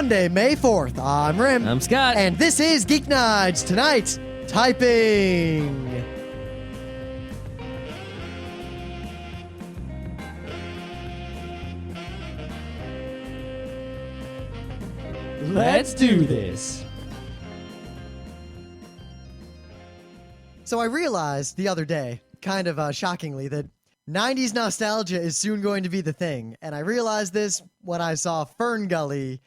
Monday, May 4th. I'm Rim. I'm Scott. And this is Geeknights. Tonight, typing. Let's do this. So I realized the other day, kind of shockingly, that 90s nostalgia is soon going to be the thing. And I realized this when I saw Fern Gully.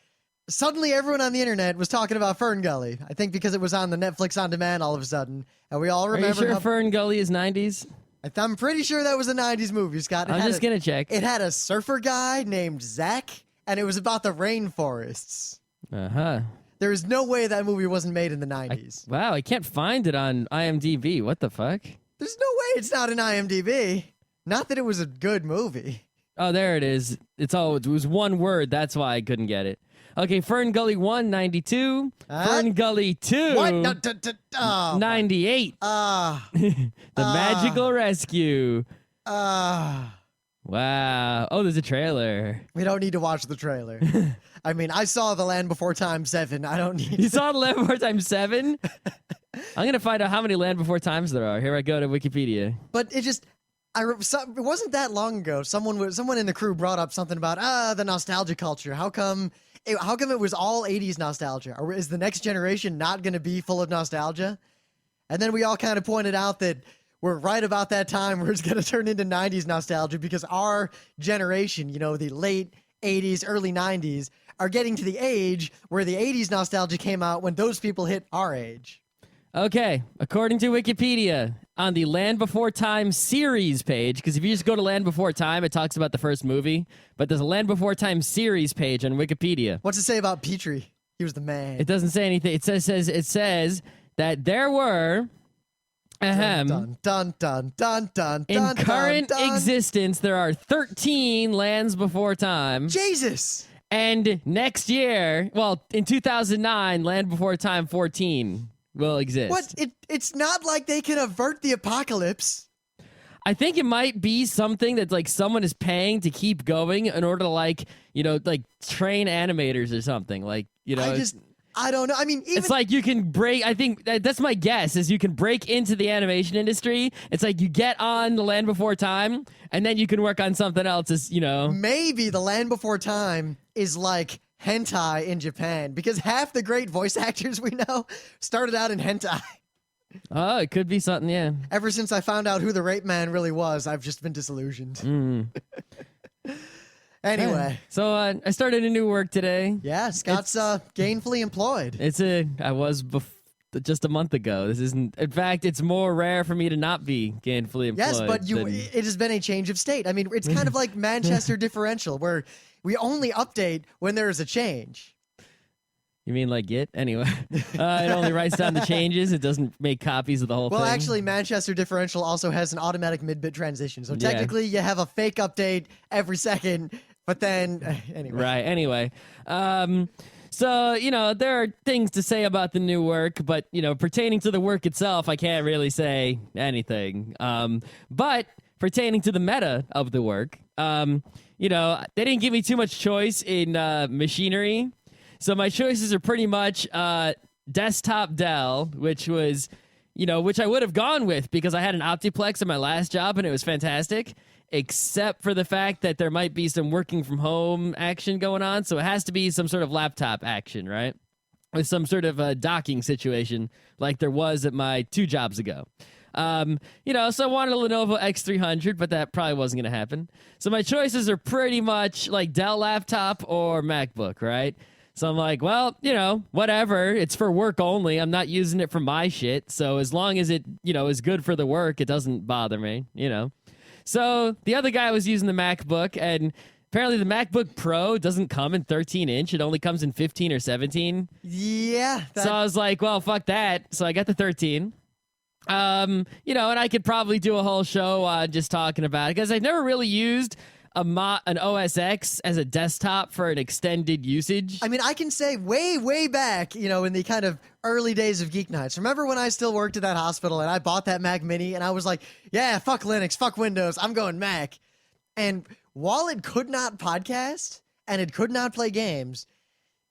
Suddenly everyone on the internet was talking about Fern Gully. I think because it was on the Netflix On Demand all of a sudden. And we all remember. Are you sure Fern Gully is 90s? I'm pretty sure that was a 90s movie, Scott. I'm just going to check. It had a surfer guy named Zach, and it was about the rainforests. Uh-huh. There is no way that movie wasn't made in the 90s. Wow, I can't find it on IMDb. What the fuck? There's no way it's not in IMDb. Not that it was a good movie. Oh, there it is. It was one word. That's why I couldn't get it. Okay, Fern Gully 1, 92. Fern Gully 2, what? 98. The Magical Rescue. Wow. Oh, there's a trailer. We don't need to watch the trailer. I mean, I saw The Land Before Time 7. I don't need You saw The Land Before Time 7? I'm going to find out how many Land Before Times there are. Here I go to Wikipedia. But it just... it wasn't that long ago. Someone in the crew brought up something about the nostalgia culture. How come it was all 80s nostalgia? Or is the next generation not going to be full of nostalgia? And then we all kind of pointed out that we're right about that time where it's going to turn into 90s nostalgia because our generation, the late 80s, early 90s, are getting to the age where the 80s nostalgia came out when those people hit our age. Okay, according to Wikipedia, on the Land Before Time series page, because if you just go to Land Before Time, it talks about the first movie, but there's a Land Before Time series page on Wikipedia. What's it say about Petrie? He was the man. It doesn't say anything. It says that there were dun, dun, dun, dun, dun, in dun, current dun, dun. existence, there are 13 Lands Before Time. Jesus! And next year, well, in 2009, Land Before Time 14 will exist. What? It's not like they can avert the apocalypse. I think it might be something that's like someone is paying to keep going in order to train animators or something. I don't know. I mean, it's like you can break. I think that's my guess is you can break into the animation industry. It's like you get on The Land Before Time and then you can work on something else. Maybe The Land Before Time is like hentai in Japan because half the great voice actors we know started out in hentai. Oh, it could be something, yeah. Ever since I found out who the rape man really was, I've just been disillusioned. Anyway. So I started a new work today. Yeah, Scott's gainfully employed. I was just a month ago. This isn't. In fact, it's more rare for me to not be gainfully employed. Yes, but it has been a change of state. I mean, it's kind of like Manchester differential, where we only update when there is a change. You mean like Git? Anyway, it only writes down the changes. It doesn't make copies of the whole thing. Well, actually, Manchester differential also has an automatic mid-bit transition. So technically, you have a fake update every second, but then, anyway. Right, anyway. So, there are things to say about the new work, but, pertaining to the work itself, I can't really say anything. But pertaining to the meta of the work, they didn't give me too much choice in machinery. So my choices are pretty much desktop Dell, which was, which I would have gone with because I had an Optiplex at my last job and it was fantastic, except for the fact that there might be some working from home action going on. So it has to be some sort of laptop action, right? With some sort of a docking situation like there was at my 2 jobs ago. So I wanted a Lenovo X300, but that probably wasn't going to happen. So my choices are pretty much like Dell laptop or MacBook, right? So I'm like, well, whatever. It's for work only. I'm not using it for my shit. So as long as it, is good for the work, it doesn't bother me, So the other guy was using the MacBook, and apparently the MacBook Pro doesn't come in 13-inch. It only comes in 15 or 17. Yeah. So I was like, well, fuck that. So I got the 13. And I could probably do a whole show just talking about it because I've never really used an OS X as a desktop for an extended usage. I mean, I can say way, way back, in the kind of early days of Geeknights. Remember when I still worked at that hospital and I bought that Mac Mini and I was like, yeah, fuck Linux, fuck Windows, I'm going Mac. And while it could not podcast and it could not play games,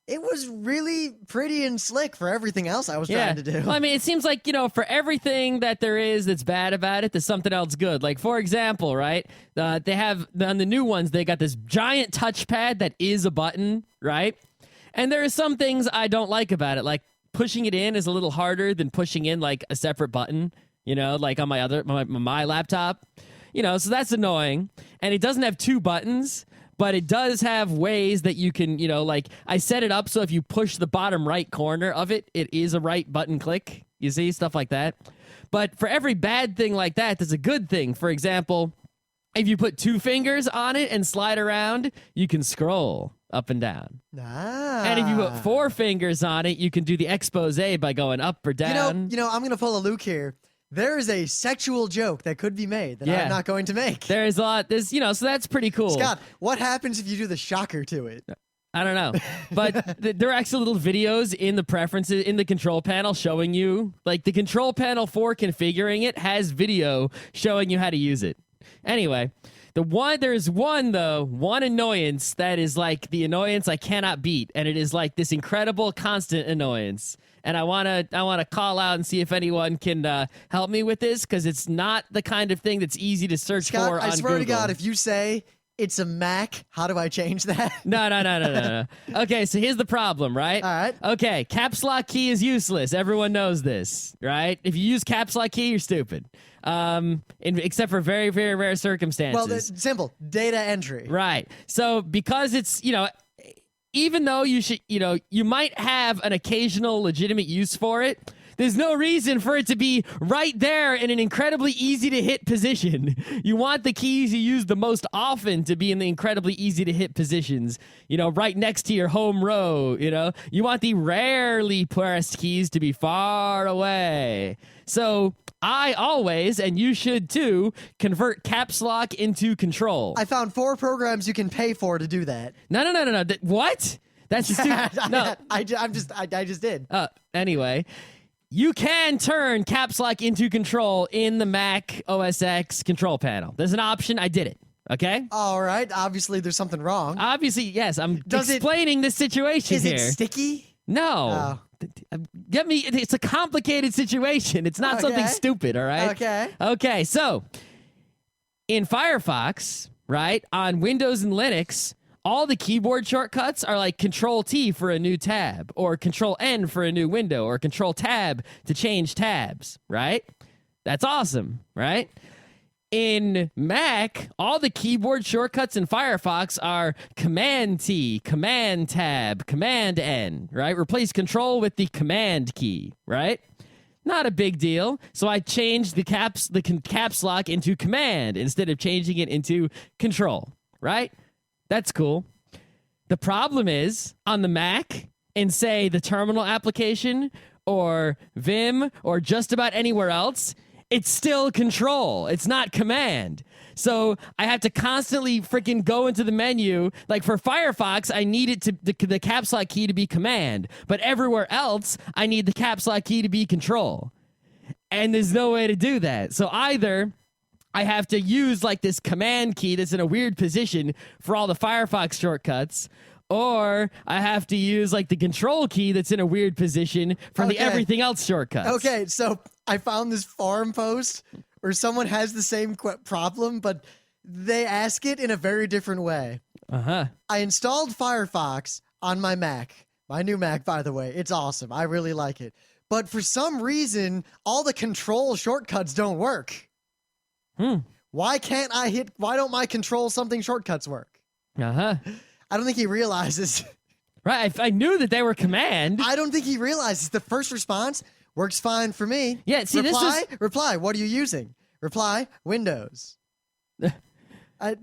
it was really pretty and slick for everything else I was trying to do. Well, I mean, it seems like, for everything that there is that's bad about it, there's something else good. Like, for example, right? They have, on the new ones, they got this giant touchpad that is a button, right? And there are some things I don't like about it. Like, pushing it in is a little harder than pushing in, like, a separate button, like on my laptop. So that's annoying. And it doesn't have 2 buttons. But it does have ways that you can, like I set it up so if you push the bottom right corner of it, it is a right button click. You see, stuff like that. But for every bad thing like that, there's a good thing. For example, if you put 2 fingers on it and slide around, you can scroll up and down. Ah. And if you put 4 fingers on it, you can do the expose by going up or down. I'm going to pull a Luke here. There is a sexual joke that could be made that I'm not going to make. There is a lot. So that's pretty cool. Scott, what happens if you do the shocker to it? I don't know. But there are actually little videos in the preferences, in the control panel showing you, like the control panel for configuring it has video showing you how to use it. Anyway, there's one annoyance that is like the annoyance I cannot beat. And it is like this incredible constant annoyance. And I want to call out and see if anyone can help me with this, because it's not the kind of thing that's easy to search Scott, for on Google. I swear to God, if you say it's a Mac, how do I change that? No. Okay, so here's the problem, right? All right. Okay, caps lock key is useless. Everyone knows this, right? If you use caps lock key, you're stupid. Except for very, very rare circumstances. Well, that's simple. Data entry. Right. So because it's, even though you might have an occasional legitimate use for it, there's no reason for it to be right there in an incredibly easy to hit position. You want the keys you use the most often to be in the incredibly easy to hit positions, right next to your home row, You want the rarely pressed keys to be far away. So I always, and you should too, convert caps lock into control. I found 4 programs you can pay for to do that. No. What? That's stupid. No. I just did. Anyway, you can turn caps lock into control in the Mac OS X control panel. There's an option. I did it. Okay? All right. Obviously, there's something wrong. Obviously, yes. I'm explaining this situation is here. Is it sticky? No. It's a complicated situation. It's not something stupid, all right? Okay, so in Firefox, right, on Windows and Linux, all the keyboard shortcuts are like Control-T for a new tab, or Control-N for a new window, or Control-Tab to change tabs, right? That's awesome, right? In Mac, all the keyboard shortcuts in Firefox are Command-T, Command-Tab, Command-N, right? Replace Control with the Command key, right? Not a big deal. So I changed the caps lock into Command instead of changing it into Control, right? That's cool. The problem is, on the Mac, in, say, the terminal application, or Vim, or just about anywhere else, it's still Control. It's not Command. So I have to constantly freaking go into the menu. Like for Firefox, I need it the caps lock key to be Command. But everywhere else, I need the caps lock key to be Control. And there's no way to do that. So either I have to use like this Command key that's in a weird position for all the Firefox shortcuts, or I have to use like the Control key that's in a weird position for the everything else shortcuts. Okay, so I found this forum post where someone has the same problem, but they ask it in a very different way. I installed Firefox on my Mac. My new Mac, by the way. It's awesome. I really like it. But for some reason, all the Control shortcuts don't work. Why don't my Control something shortcuts work? I don't think he realizes. Right, I knew that they were Command. I don't think he realizes the first response works fine for me. Yeah, see, reply, what are you using? Reply, Windows. I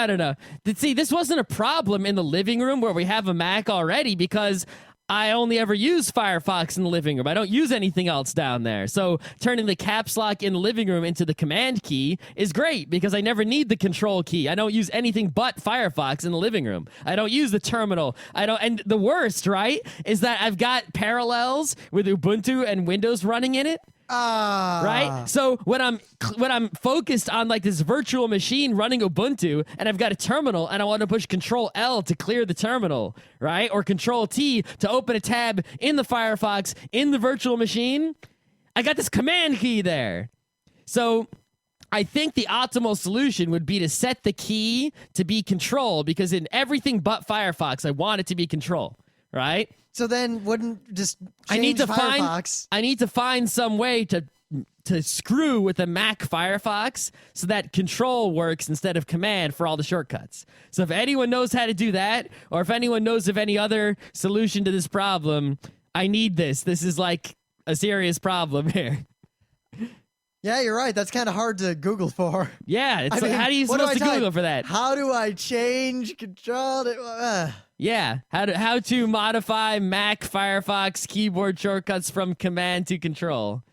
don't know. See, this wasn't a problem in the living room where we have a Mac already, because I only ever use Firefox in the living room. I don't use anything else down there. So turning the caps lock in the living room into the Command key is great, because I never need the Control key. I don't use anything but Firefox in the living room. I don't use the terminal. And the worst, right, is that I've got Parallels with Ubuntu and Windows running in it, Right? So when I'm focused on like this virtual machine running Ubuntu and I've got a terminal and I want to push Control L to clear the terminal, right? Or Control T to open a tab in the Firefox in the virtual machine, I got this command key there. So I think the optimal solution would be to set the key to be Control, because in everything but Firefox, I want it to be Control, right? So then wouldn't just I need to Firefox? find some way to screw with a Mac Firefox so that Control works instead of Command for all the shortcuts. So if anyone knows how to do that, or if anyone knows of any other solution to this problem, I need this. This is like a serious problem here. Yeah, you're right. That's kind of hard to Google for. Yeah, it's like, how do you supposed to Google for that? How do I change Control? Yeah, how to modify Mac Firefox keyboard shortcuts from Command to Control.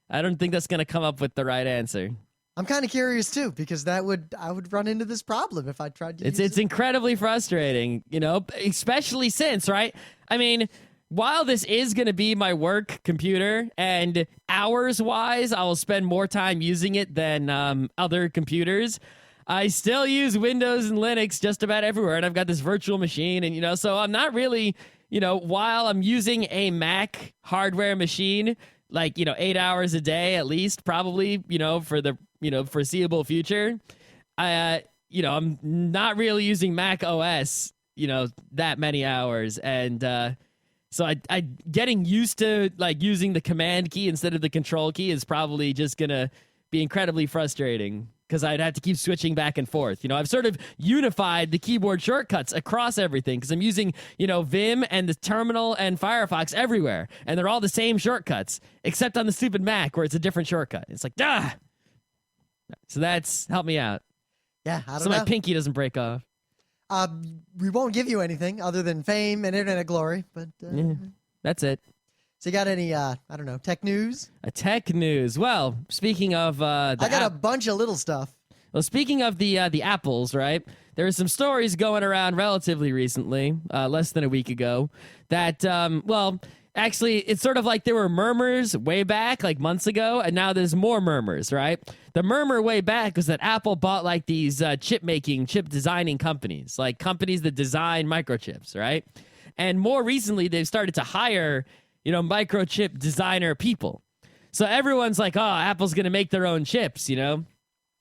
I don't think that's going to come up with the right answer. I'm kind of curious too, because I would run into this problem if I tried to. It's incredibly frustrating, you know, especially since, right? I mean, while this is going to be my work computer, and hours-wise, I will spend more time using it than other computers, I still use Windows and Linux just about everywhere, and I've got this virtual machine, and, you know, so I'm not really, you know, while I'm using a Mac hardware machine, like, you know, 8 hours a day at least, probably, you know, for the, you know, foreseeable future, you know, I'm not really using Mac OS, you know, that many hours, and, so I getting used to like using the command key instead of the control key is probably just gonna be incredibly frustrating, because I'd have to keep switching back and forth. You know, I've sort of unified the keyboard shortcuts across everything, because I'm using, you know, Vim and the terminal and Firefox everywhere, and they're all the same shortcuts, except on the stupid Mac where it's a different shortcut. It's like, ah! So that's, help me out. Yeah, I don't so know. my pinky doesn't break off. We won't give you anything other than fame and internet glory, but Yeah, that's it. So you got any I don't know, tech news? Tech news. Well, speaking of I got a bunch of little stuff. Well, speaking of the apples, right? There are some stories going around relatively recently, less than a week ago, that well, actually, it's sort of like there were murmurs way back, like months ago, and now there's more murmurs, right? The murmur way back was that Apple bought like these chip designing companies, like companies that design microchips, right? And more recently, they've started to hire, you know, microchip designer people. So everyone's like, oh, Apple's going to make their own chips, you know?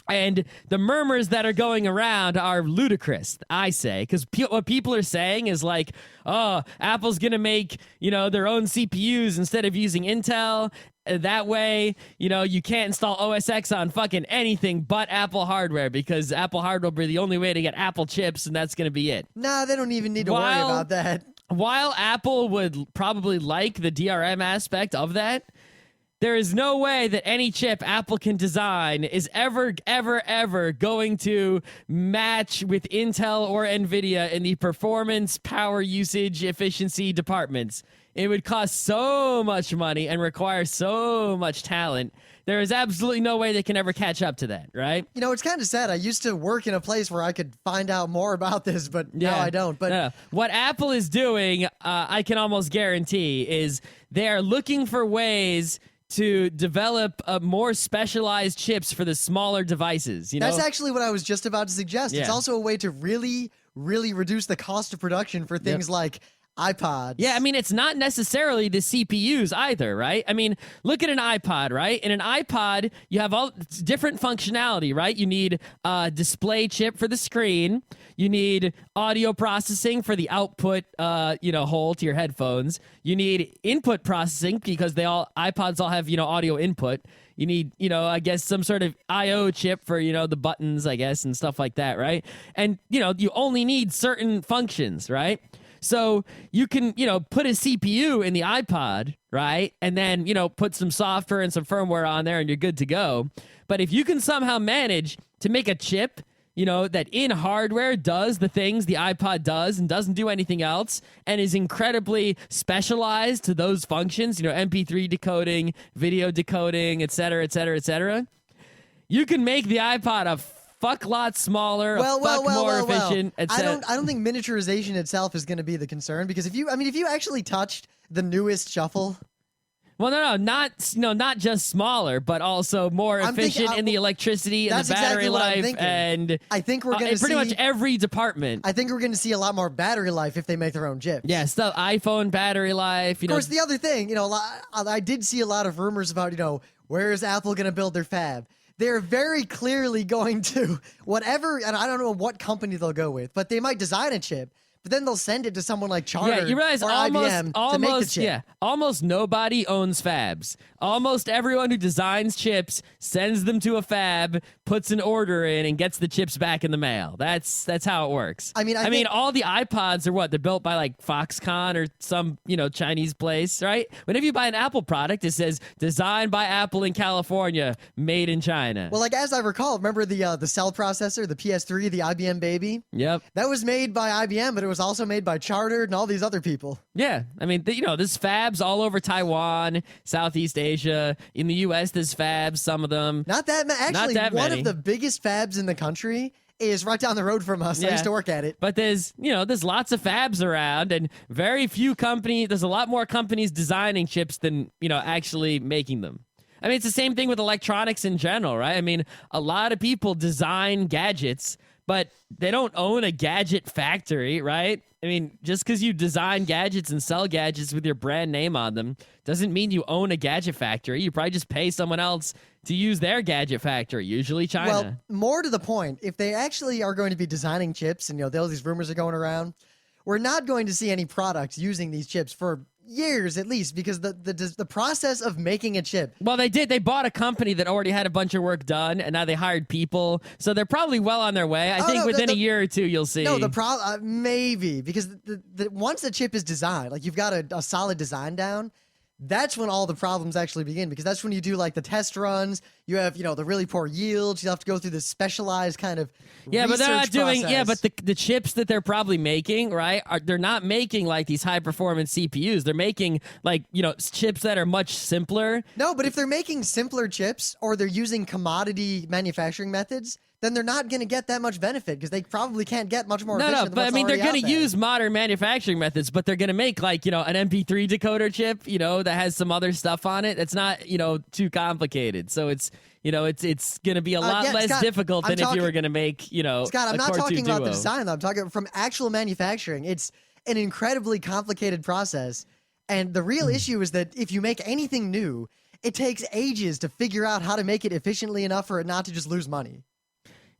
And the murmurs that are going around are ludicrous, I say, because what people are saying is like, oh, Apple's going to make, you know, their own CPUs instead of using Intel. That way, you know, you can't install OS X on fucking anything but Apple hardware, because Apple hardware will be the only way to get Apple chips, and that's going to be it. Nah, they don't even need to worry about that. While Apple would probably like the DRM aspect of that, there is no way that any chip Apple can design is ever going to match with Intel or NVIDIA in the performance, power usage, efficiency departments. It would cost so much money and require so much talent. There is absolutely no way they can ever catch up to that, right? You know, it's kind of sad. I used to work in a place where I could find out more about this, but now I don't. But no. What Apple is doing, I can almost guarantee, is they are looking for ways to develop more specialized chips for the smaller devices. You know? That's actually what I was just about to suggest. Yeah. It's also a way to really, really reduce the cost of production for things like iPods. Yeah, I mean, it's not necessarily the CPUs either, right? I mean, look at an iPod, right? In an iPod, you have all different functionality, right? You need a display chip for the screen. You need audio processing for the output, hole to your headphones. You need input processing because iPods all have, audio input. You need, I guess some sort of I/O chip for, the buttons, I guess, and stuff like that, right? And, you only need certain functions, right? So you can, put a CPU in the iPod, right? And then, put some software and some firmware on there and you're good to go. But if you can somehow manage to make a chip, that in hardware does the things the iPod does and doesn't do anything else and is incredibly specialized to those functions, MP3 decoding, video decoding, et cetera, et cetera, et cetera, you can make the iPod a fuck lot smaller, more efficient, etc. I don't think miniaturization itself is going to be the concern, because if you actually touched the newest Shuffle, Well, not just smaller, but also more I'm thinking- efficient in the electricity and That's the battery exactly what I'm life, thinking. and I think we're going to in see pretty much every department. I think we're going to see a lot more battery life if they make their own chips. Yes, the iPhone battery life. Of course, the other thing, I did see a lot of rumors about, where is Apple going to build their fab? They're very clearly going to whatever, and I don't know what company they'll go with, but they might design a chip, but then they'll send it to someone like Charter Yeah, you realize or IBM to make the chip. almost nobody owns fabs. Almost everyone who designs chips sends them to a fab, puts an order in, and gets the chips back in the mail. That's how it works. I mean, all the iPods are what? They're built by like Foxconn or some Chinese place, right? Whenever you buy an Apple product, it says designed by Apple in California, made in China. Well, like as I recall, remember the cell processor, the PS3, the IBM Baby? Yep. That was made by IBM, but it was also made by Chartered and all these other people. Yeah, I mean, there's fabs all over Taiwan, Southeast Asia. In the U.S., there's fabs, some of them. Not that many. Actually, Not that one many. of the biggest fabs in the country is right down the road from us. I used to work at it. But there's lots of fabs around, and very few companies. There's a lot more companies designing chips than actually making them. I mean, it's the same thing with electronics in general, right? I mean, a lot of people design gadgets, but they don't own a gadget factory, right? I mean, just because you design gadgets and sell gadgets with your brand name on them doesn't mean you own a gadget factory. You probably just pay someone else to use their gadget factory, usually China. Well, more to the point, if they actually are going to be designing chips, and these rumors are going around, we're not going to see any products using these chips for years at least, because the process of making a chip. Well, they did. They bought a company that already had a bunch of work done, and now they hired people, so they're probably well on their way. I think within a year or two, you'll see. No, the problem maybe because once the chip is designed, like you've got a solid design down. That's when all the problems actually begin, because that's when you do like the test runs. You have, the really poor yields. You have to go through this specialized kind of but they're not doing. process. Yeah, but the chips that they're probably making, right? They're not making like these high performance CPUs. They're making like chips that are much simpler. No, but if they're making simpler chips or they're using commodity manufacturing methods, then they're not going to get that much benefit because they probably can't get much more efficient. No, but I mean, they're going to use modern manufacturing methods, but they're going to make like, an MP3 decoder chip, that has some other stuff on it. That's not, too complicated. So it's, it's going to be a lot less Scott, difficult than if you were going to make, Scott, I'm a not Core 2 talking about the Duo. design, though. I'm talking from actual manufacturing. It's an incredibly complicated process. And the real issue is that if you make anything new, it takes ages to figure out how to make it efficiently enough for it not to just lose money.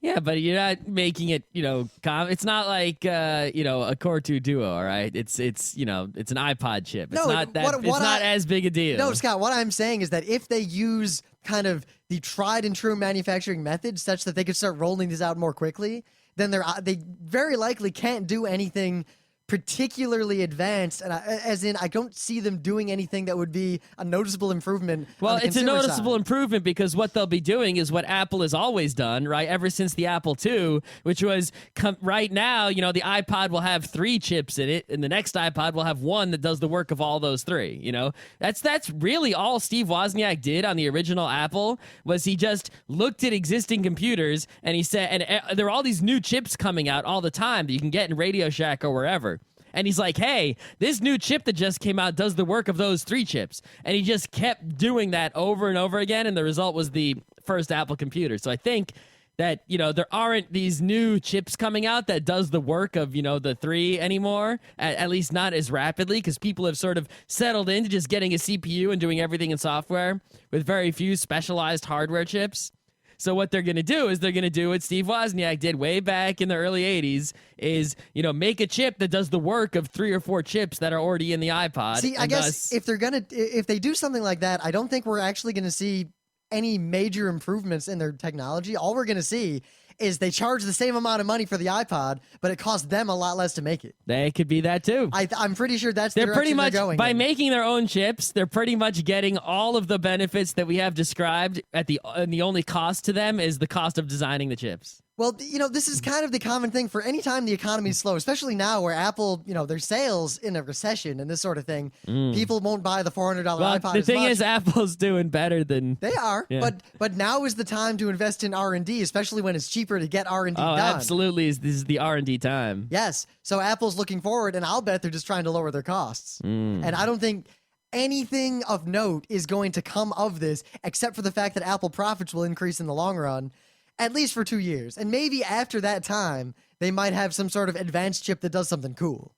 Yeah, but you're not making it, it's not like, a Core 2 Duo, all right? It's an iPod chip. It's not that, it's not as big a deal. No, Scott, what I'm saying is that if they use kind of the tried and true manufacturing methods such that they could start rolling these out more quickly, then they very likely can't do anything particularly advanced, and I don't see them doing anything that would be a noticeable improvement. Well, on the it's a consumer noticeable side. improvement because what they'll be doing is what Apple has always done, right? Ever since the Apple II, which was right now, the iPod will have 3 chips in it, and the next iPod will have 1 that does the work of all those 3. That's really all Steve Wozniak did on the original Apple. Was he just looked at existing computers and he said, and there are all these new chips coming out all the time that you can get in Radio Shack or wherever. And he's like, hey, this new chip that just came out does the work of those 3 chips. And he just kept doing that over and over again, and the result was the first Apple computer. So I think that, there aren't these new chips coming out that does the work of, the 3 anymore, at least not as rapidly, because people have sort of settled into just getting a CPU and doing everything in software with very few specialized hardware chips. So what they're going to do is they're going to do what Steve Wozniak did way back in the early 80s is, make a chip that does the work of 3 or 4 chips that are already in the iPod. See, I guess if they do something like that, I don't think we're actually going to see any major improvements in their technology. All we're going to see is they charge the same amount of money for the iPod, but it costs them a lot less to make it. They could be that too. I'm pretty sure that's the they're pretty direction much they're going by in. making their own chips. They're pretty much getting all of the benefits that we have described and the only cost to them is the cost of designing the chips. Well, this is kind of the common thing for any time the economy is slow, especially now where Apple, their sales in a recession and this sort of thing, people won't buy the $400 Well, iPod the as thing much. is, Apple's doing better than They are, Yeah. but now is the time to invest in R&D, especially when it's cheaper to get R&D Oh, done. absolutely! This is the R&D time. Yes, so Apple's looking forward, and I'll bet they're just trying to lower their costs. And I don't think anything of note is going to come of this, except for the fact that Apple profits will increase in the long run, at least for 2 years. And maybe after that time, they might have some sort of advanced chip that does something cool.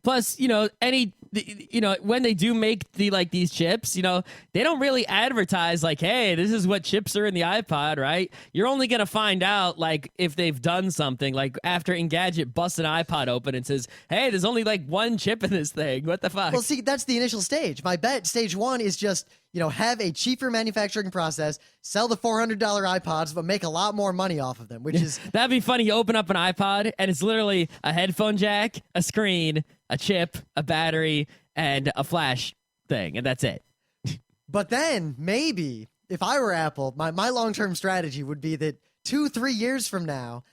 Plus, when they do make these chips, they don't really advertise like, hey, this is what chips are in the iPod, right? You're only going to find out like if they've done something like after Engadget busts an iPod open and says, hey, there's only like one chip in this thing. What the fuck? Well, see, that's the initial stage. My bet, stage one is just, have a cheaper manufacturing process, sell the $400 iPods, but make a lot more money off of them, which is... That'd be funny. You open up an iPod, and it's literally a headphone jack, a screen, a chip, a battery, and a flash thing, and that's it. But then, maybe, if I were Apple, my long-term strategy would be that 2-3 years from now,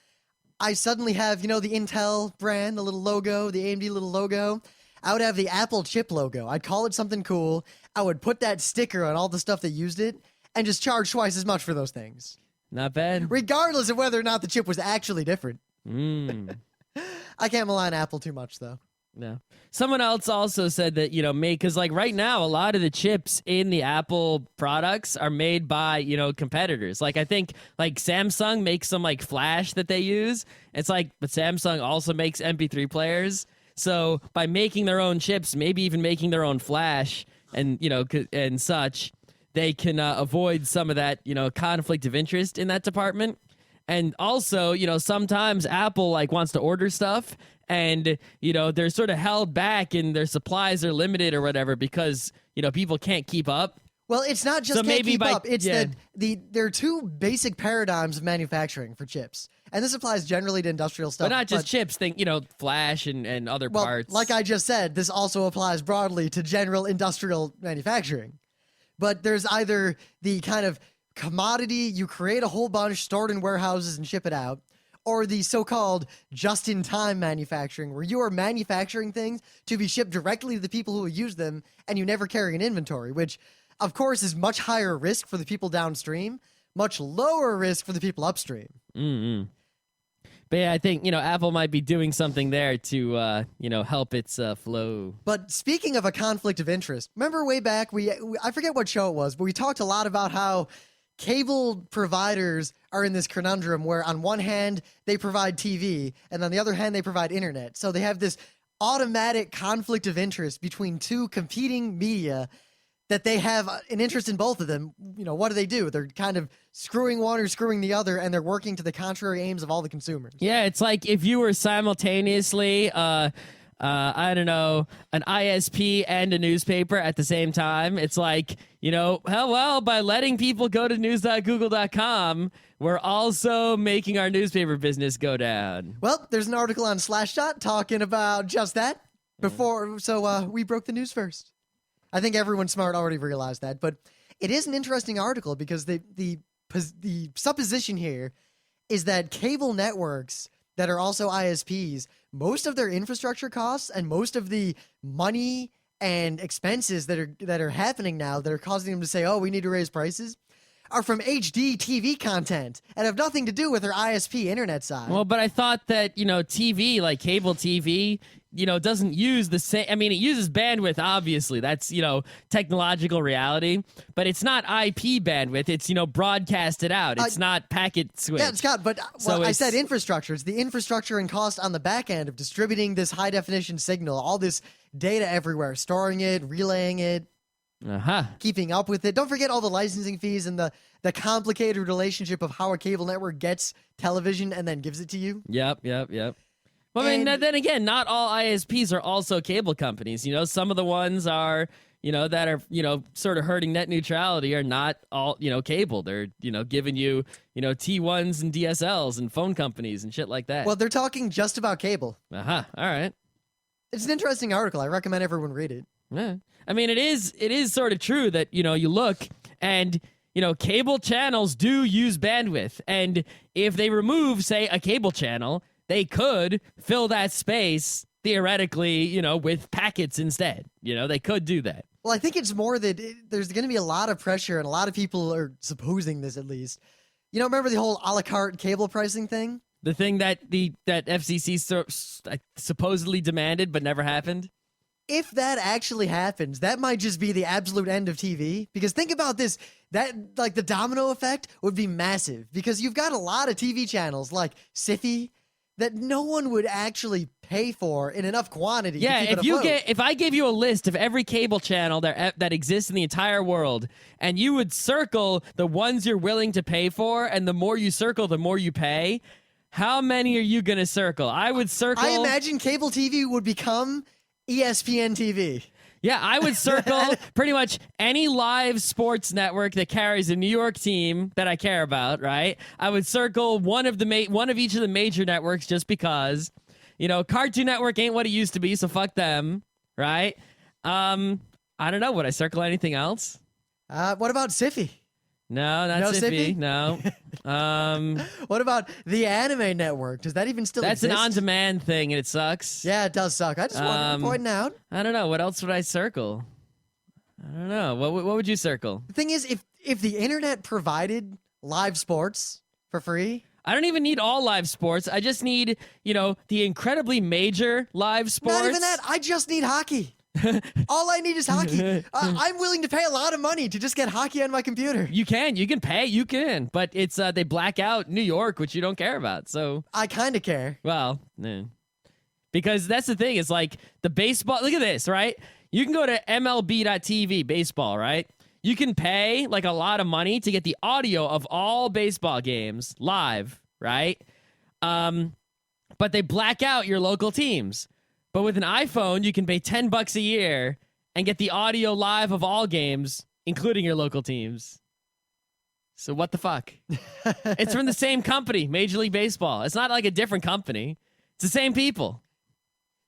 I suddenly have, the Intel brand, the little logo, the AMD little logo. I would have the Apple chip logo. I'd call it something cool. I would put that sticker on all the stuff that used it and just charge twice as much for those things. Not bad. Regardless of whether or not the chip was actually different. I can't malign Apple too much, though. No. Someone else also said that, because like right now, a lot of the chips in the Apple products are made by, competitors. Like I think like Samsung makes some like flash that they use. It's like, but Samsung also makes MP3 players. So by making their own chips, maybe even making their own flash and, and such, they can avoid some of that, conflict of interest in that department. And also, sometimes Apple like wants to order stuff and, they're sort of held back and their supplies are limited or whatever because, people can't keep up. Well, it's not just So can't maybe keep by- up. It's yeah. that there are two basic paradigms of manufacturing for chips. And this applies generally to industrial stuff. But not just chips, flash and other parts. Like I just said, this also applies broadly to general industrial manufacturing. But there's either the kind of commodity, you create a whole bunch, store it in warehouses and ship it out, or the so-called just-in-time manufacturing, where you are manufacturing things to be shipped directly to the people who will use them, and you never carry an inventory, which, of course, is much higher risk for the people downstream, much lower risk for the people upstream. Mm-hmm. But yeah, I think, Apple might be doing something there to, help its flow. But speaking of a conflict of interest, remember way back, I forget what show it was, but we talked a lot about how cable providers are in this conundrum where on one hand, they provide TV, and on the other hand, they provide internet. So they have this automatic conflict of interest between two competing media that they have an interest in both of them. What do? They're kind of screwing one or screwing the other, and they're working to the contrary aims of all the consumers. Yeah, it's like if you were simultaneously, I don't know, an ISP and a newspaper at the same time. It's like, by letting people go to news.google.com, we're also making our newspaper business go down. Well, there's an article on Slashdot talking about just that so we broke the news first. I think everyone smart already realized that, but it is an interesting article because the supposition here is that cable networks that are also ISPs, most of their infrastructure costs and most of the money and expenses that are happening now that are causing them to say, oh, we need to raise prices, are from HDTV content and have nothing to do with their ISP internet side. Well, but I thought that, TV, like cable TV, doesn't use the same. I mean, it uses bandwidth, obviously. That's, technological reality. But it's not IP bandwidth. It's, broadcasted out. It's not packet switch. Yeah, Scott, but I said infrastructure. It's the infrastructure and cost on the back end of distributing this high-definition signal, all this data everywhere, storing it, relaying it, keeping up with it. Don't forget all the licensing fees and the complicated relationship of how a cable network gets television and then gives it to you. Yep. Well, I mean, then again, not all ISPs are also cable companies. Some of the ones are, that are, sort of hurting net neutrality are not all, cable. They're, giving you, T1s and DSLs and phone companies and shit like that. Well, they're talking just about cable. All right. It's an interesting article. I recommend everyone read it. Yeah. I mean, it is sort of true that, you look and, cable channels do use bandwidth. And if they remove, say, a cable channel, they could fill that space theoretically, with packets instead. They could do that. Well, I think it's more that there's going to be a lot of pressure, and a lot of people are supposing this at least. Remember the whole a la carte cable pricing thing? The thing that FCC supposedly demanded but never happened? if that actually happens, that might just be the absolute end of TV. Because think about this, that like the domino effect would be massive because you've got a lot of TV channels like Siffy that no one would actually pay for in enough quantity. Yeah, to keep it afloat. if I gave you a list of every cable channel that exists in the entire world, and you would circle the ones you're willing to pay for, and the more you circle, the more you pay. How many are you gonna circle? I would circle. I imagine cable TV would become ESPN TV. Yeah, I would circle pretty much any live sports network that carries a New York team that I care about, right? I would circle one of each of the major networks just because, Cartoon Network ain't what it used to be, so fuck them, right? I don't know. Would I circle anything else? What about Siffy? No, not No Siffy. Siffy? No. What about the Anime Network? Does that even still That's exist? an on-demand thing, and it sucks. Yeah, it does suck. I just want to point out. I don't know. What else would I circle? I don't know. What would you circle? The thing is, if the internet provided live sports for free, I don't even need all live sports. I just need, the incredibly major live sports. not even that. I just need hockey. All I need is hockey. I'm willing to pay a lot of money to just get hockey on my computer. You can pay, but it's they black out New York, which you don't care about. So I kind of care. well, because that's the thing. It's like the baseball. Look at this, right? You can go to MLB.TV baseball, right? You can pay like a lot of money to get the audio of all baseball games live, right? But they black out your local teams. But with an iPhone, you can pay $10 a year and get the audio live of all games, including your local teams. So what the fuck? It's from the same company, Major League Baseball. It's not like a different company. It's the same people.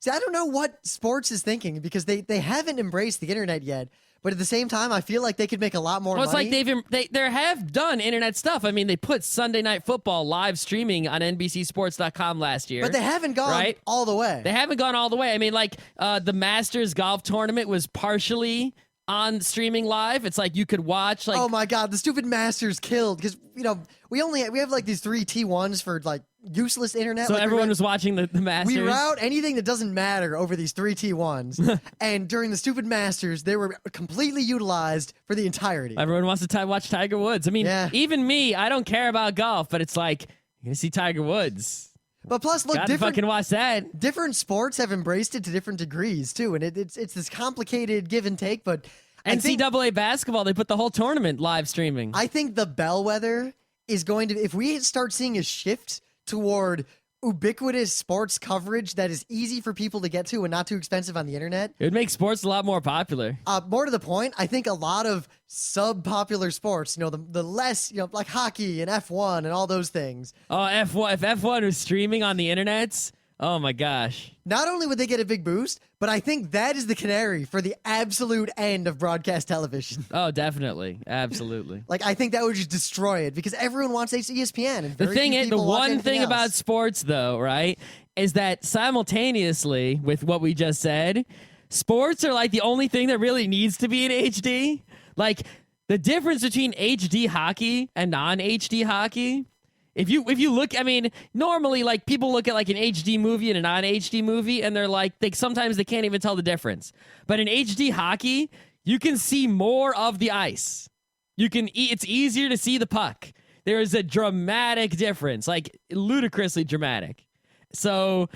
See, I don't know what sports is thinking because they haven't embraced the internet yet. But at the same time, I feel like they could make a lot more Well, it's money. like they have done internet stuff. I mean, they put Sunday Night Football live streaming on NBCSports.com last year. But they haven't gone all the way. They haven't gone all the way. I mean, like the Masters golf tournament was partially on streaming live. It's like you could watch. Like, oh my god, the stupid Masters killed because we have like these 3 T1s for like useless internet. So like everyone was watching the Masters. We route anything that doesn't matter over these 3 T1s, and during the stupid Masters, they were completely utilized for the entirety. Everyone wants to watch Tiger Woods. I mean, even me, I don't care about golf, but it's like you're gonna see Tiger Woods. But plus, look, Gotta fucking watch that. Different sports have embraced it to different degrees too, and it's this complicated give and take. But NCAA basketball, they put the whole tournament live streaming. I think the bellwether is going to, if we start seeing a shift toward ubiquitous sports coverage that is easy for people to get to and not too expensive on the internet. It would make sports a lot more popular. More to the point, I think a lot of sub-popular sports, the less, like hockey and F1 and all those things. Oh, F1! If F1 was streaming on the internet, oh my gosh! Not only would they get a big boost, but I think that is the canary for the absolute end of broadcast television. Oh, definitely, absolutely. Like, I think that would just destroy it because everyone wants ESPN. And The one thing about sports, though, right, is that simultaneously with what we just said, sports are like the only thing that really needs to be in HD. Like the difference between HD hockey and non-HD hockey. If you look, I mean, normally like people look at like an HD movie and a non-HD movie, and they're like, sometimes they can't even tell the difference. But in HD hockey, you can see more of the ice. It's easier to see the puck. There is a dramatic difference, like ludicrously dramatic. So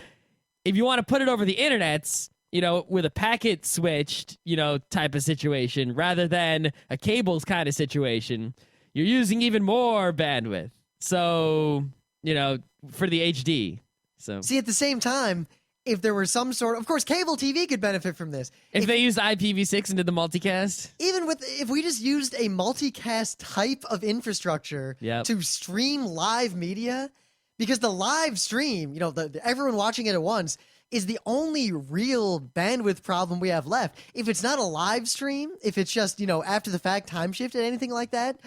if you want to put it over the internets, with a packet switched, type of situation, rather than a cables kind of situation, you're using even more bandwidth. So, for the HD. So see, at the same time, if there were some sort of course, cable TV could benefit from this. If they used IPv6 and did the multicast? Even if we just used a multicast type of infrastructure to stream live media, because the live stream, everyone watching it at once, is the only real bandwidth problem we have left. If it's not a live stream, if it's just, after the fact time shifted, anything like that,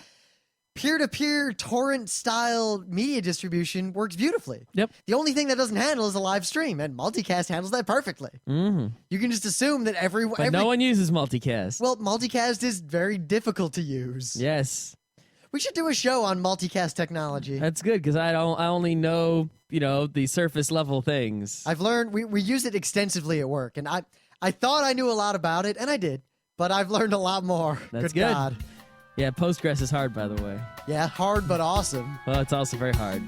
peer-to-peer torrent-style media distribution works beautifully. Yep. The only thing that doesn't handle is a live stream, and multicast handles that perfectly. Mm-hmm. You can just assume that But no one uses multicast. Well, multicast is very difficult to use. Yes. We should do a show on multicast technology. That's good, because I only know, the surface level things. I've learned we use it extensively at work, and I thought I knew a lot about it, and I did, but I've learned a lot more. That's good. good. God. Yeah, Postgres is hard, by the way. Yeah, hard but awesome. Well, it's also very hard.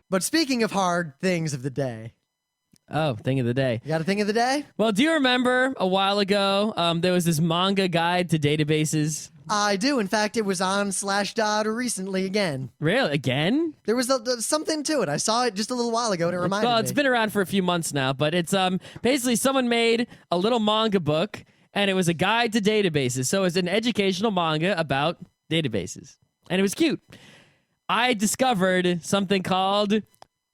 But speaking of hard things of the day, Oh, thing of the day. you got a thing of the day? Well, do you remember a while ago there was this manga guide to databases? I do. In fact, it was on Slashdot recently again. Really? Again? There was something to it. I saw it just a little while ago, and it reminded me. Well, it's been around for a few months now, but it's basically someone made a little manga book, and it was a guide to databases. So it's an educational manga about databases, and it was cute. I discovered something called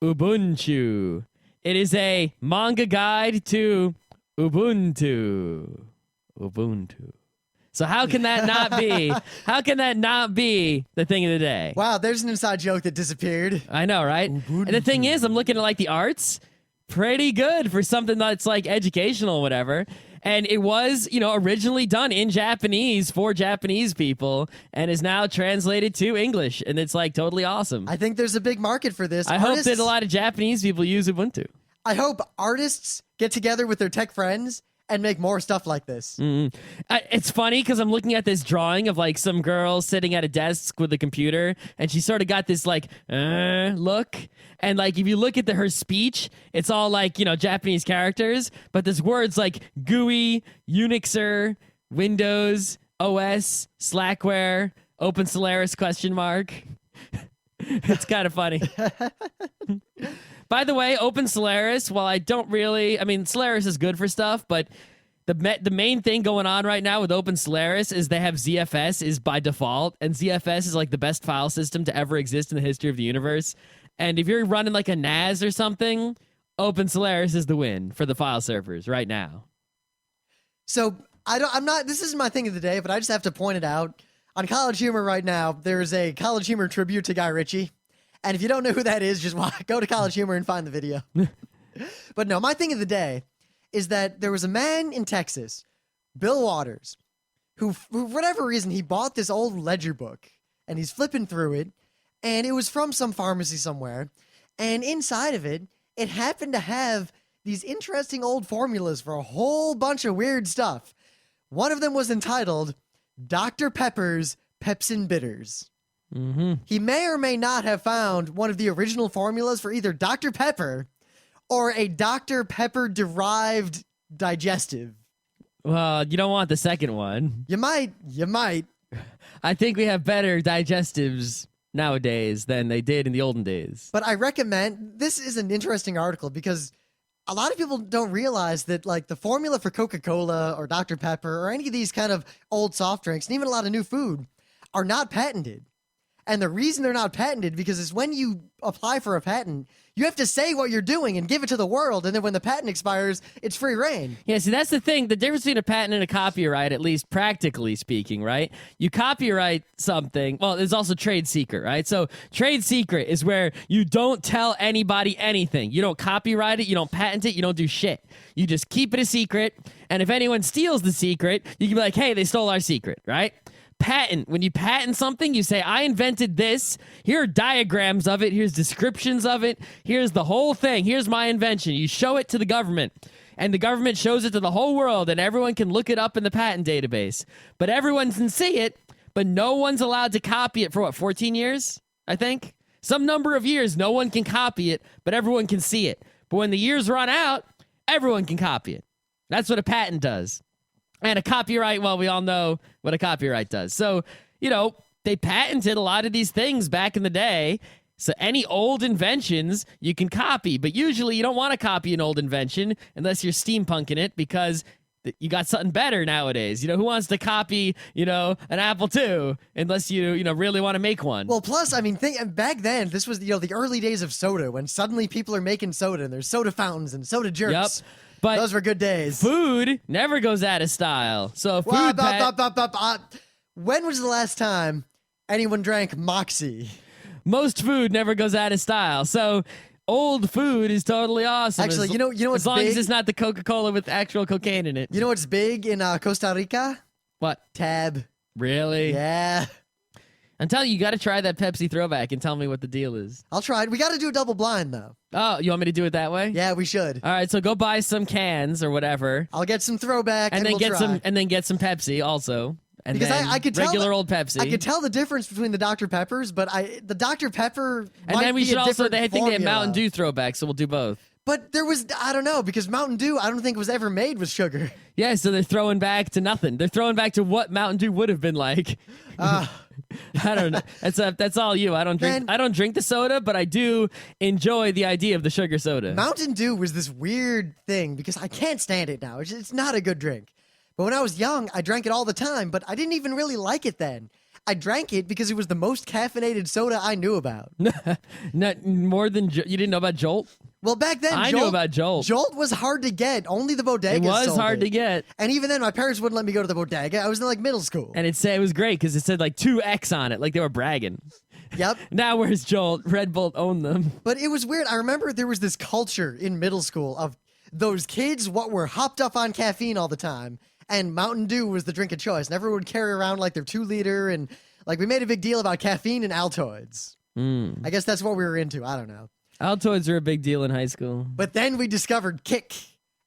Ubuntu. It is a manga guide to Ubuntu. Ubuntu. So how can that not be? How can that not be the thing of the day? Wow, there's an inside joke that disappeared. I know, right? And the thing is, I'm looking at like the arts, pretty good for something that's like educational or whatever. And it was, originally done in Japanese for Japanese people and is now translated to English. And it's like totally awesome. I think there's a big market for this. I hope that a lot of Japanese people use Ubuntu. I hope artists get together with their tech friends and make more stuff like this. It's funny because I'm looking at this drawing of like some girl sitting at a desk with a computer, and she sort of got this like look. And like if you look at her speech, it's all like Japanese characters, but there's words like GUI, Unixer, Windows, OS, Slackware, Open Solaris ? It's kind of funny. By the way, Open Solaris, while I don't really... Solaris is good for stuff, but the main thing going on right now with Open Solaris is they have ZFS is by default, and ZFS is like the best file system to ever exist in the history of the universe. And if you're running like a NAS or something, Open Solaris is the win for the file servers right now. So, this isn't my thing of the day, but I just have to point it out. On College Humor right now, there's a College Humor tribute to Guy Ritchie. And if you don't know who that is, just go to College Humor and find the video. But no, my thing of the day is that there was a man in Texas, Bill Waters, who for whatever reason, he bought this old ledger book, and he's flipping through it, and it was from some pharmacy somewhere, and inside of it, it happened to have these interesting old formulas for a whole bunch of weird stuff. One of them was entitled Dr. Pepper's Pepsin Bitters. Mm-hmm. He may or may not have found one of the original formulas for either Dr. Pepper or a Dr. Pepper-derived digestive. Well, you don't want the second one. You might. I think we have better digestives nowadays than they did in the olden days. But I recommend, this is an interesting article because a lot of people don't realize that like the formula for Coca-Cola or Dr. Pepper or any of these kind of old soft drinks and even a lot of new food are not patented. And the reason they're not patented because is when you apply for a patent, you have to say what you're doing and give it to the world. And then when the patent expires, it's free reign. Yeah, see, that's the thing. The difference between a patent and a copyright, at least practically speaking, right? You copyright something. Well, there's also trade secret, right? So trade secret is where you don't tell anybody anything. You don't copyright it. You don't patent it. You don't do shit. You just keep it a secret. And if anyone steals the secret, you can be like, hey, they stole our secret, right? Patent. When you patent something, you say, I invented this. Here are diagrams of it. Here's descriptions of it. Here's the whole thing. Here's my invention. You show it to the government, and the government shows it to the whole world, and everyone can look it up in the patent database. But everyone can see it, but no one's allowed to copy it for 14 years, I think? Some number of years, no one can copy it, but everyone can see it. But when the years run out, everyone can copy it. That's what a patent does. And a copyright, well, we all know what a copyright does. So, they patented a lot of these things back in the day. So any old inventions you can copy. But usually you don't want to copy an old invention unless you're steampunking it because you got something better nowadays. Who wants to copy, an Apple II unless you really want to make one? Well, plus, back then, this was, the early days of soda when suddenly people are making soda and there's soda fountains and soda jerks. Yep. But those were good days. Food never goes out of style. So food when was the last time anyone drank Moxie? Most food never goes out of style. So old food is totally awesome. Actually, you know what's as long big? as it's not the Coca-Cola with actual cocaine in it. You know what's big in Costa Rica? What? Tab. Really? Yeah. I'm telling you got to try that Pepsi throwback and tell me what the deal is. I'll try it. We got to do a double blind, though. Oh, you want me to do it that way? Yeah, we should. All right, so go buy some cans or whatever. I'll get some throwback and then we'll get try. some and then get some Pepsi also. And because then I could tell regular old Pepsi. I could tell the difference between the Dr. Peppers, but the Dr. Pepper and might then we be should a also different they think they have formula. Mountain Dew throwback, so we'll do both. But there was, I don't know, because Mountain Dew I don't think was ever made with sugar. Yeah, so they're throwing back to nothing. They're throwing back to what Mountain Dew would have been like. I don't know. That's all you. I don't drink the soda, but I do enjoy the idea of the sugar soda. Mountain Dew was this weird thing because I can't stand it now. It's not a good drink. But when I was young, I drank it all the time, but I didn't even really like it then. I drank it because it was the most caffeinated soda I knew about. Not more than you didn't know about Jolt? Well, back then, I knew about Jolt. Jolt was hard to get. Only the bodegas It was sold hard to get. And even then, my parents wouldn't let me go to the bodega. I was in like middle school. And it was great because it said like 2X on it, like they were bragging. Yep. Now where's Jolt? Red Bull owned them. But it was weird. I remember there was this culture in middle school of those kids what were hopped up on caffeine all the time. And Mountain Dew was the drink of choice. And everyone would carry around like their 2-liter. And like we made a big deal about caffeine and Altoids. I guess that's what we were into. I don't know. Altoids are a big deal in high school. But then we discovered Kick.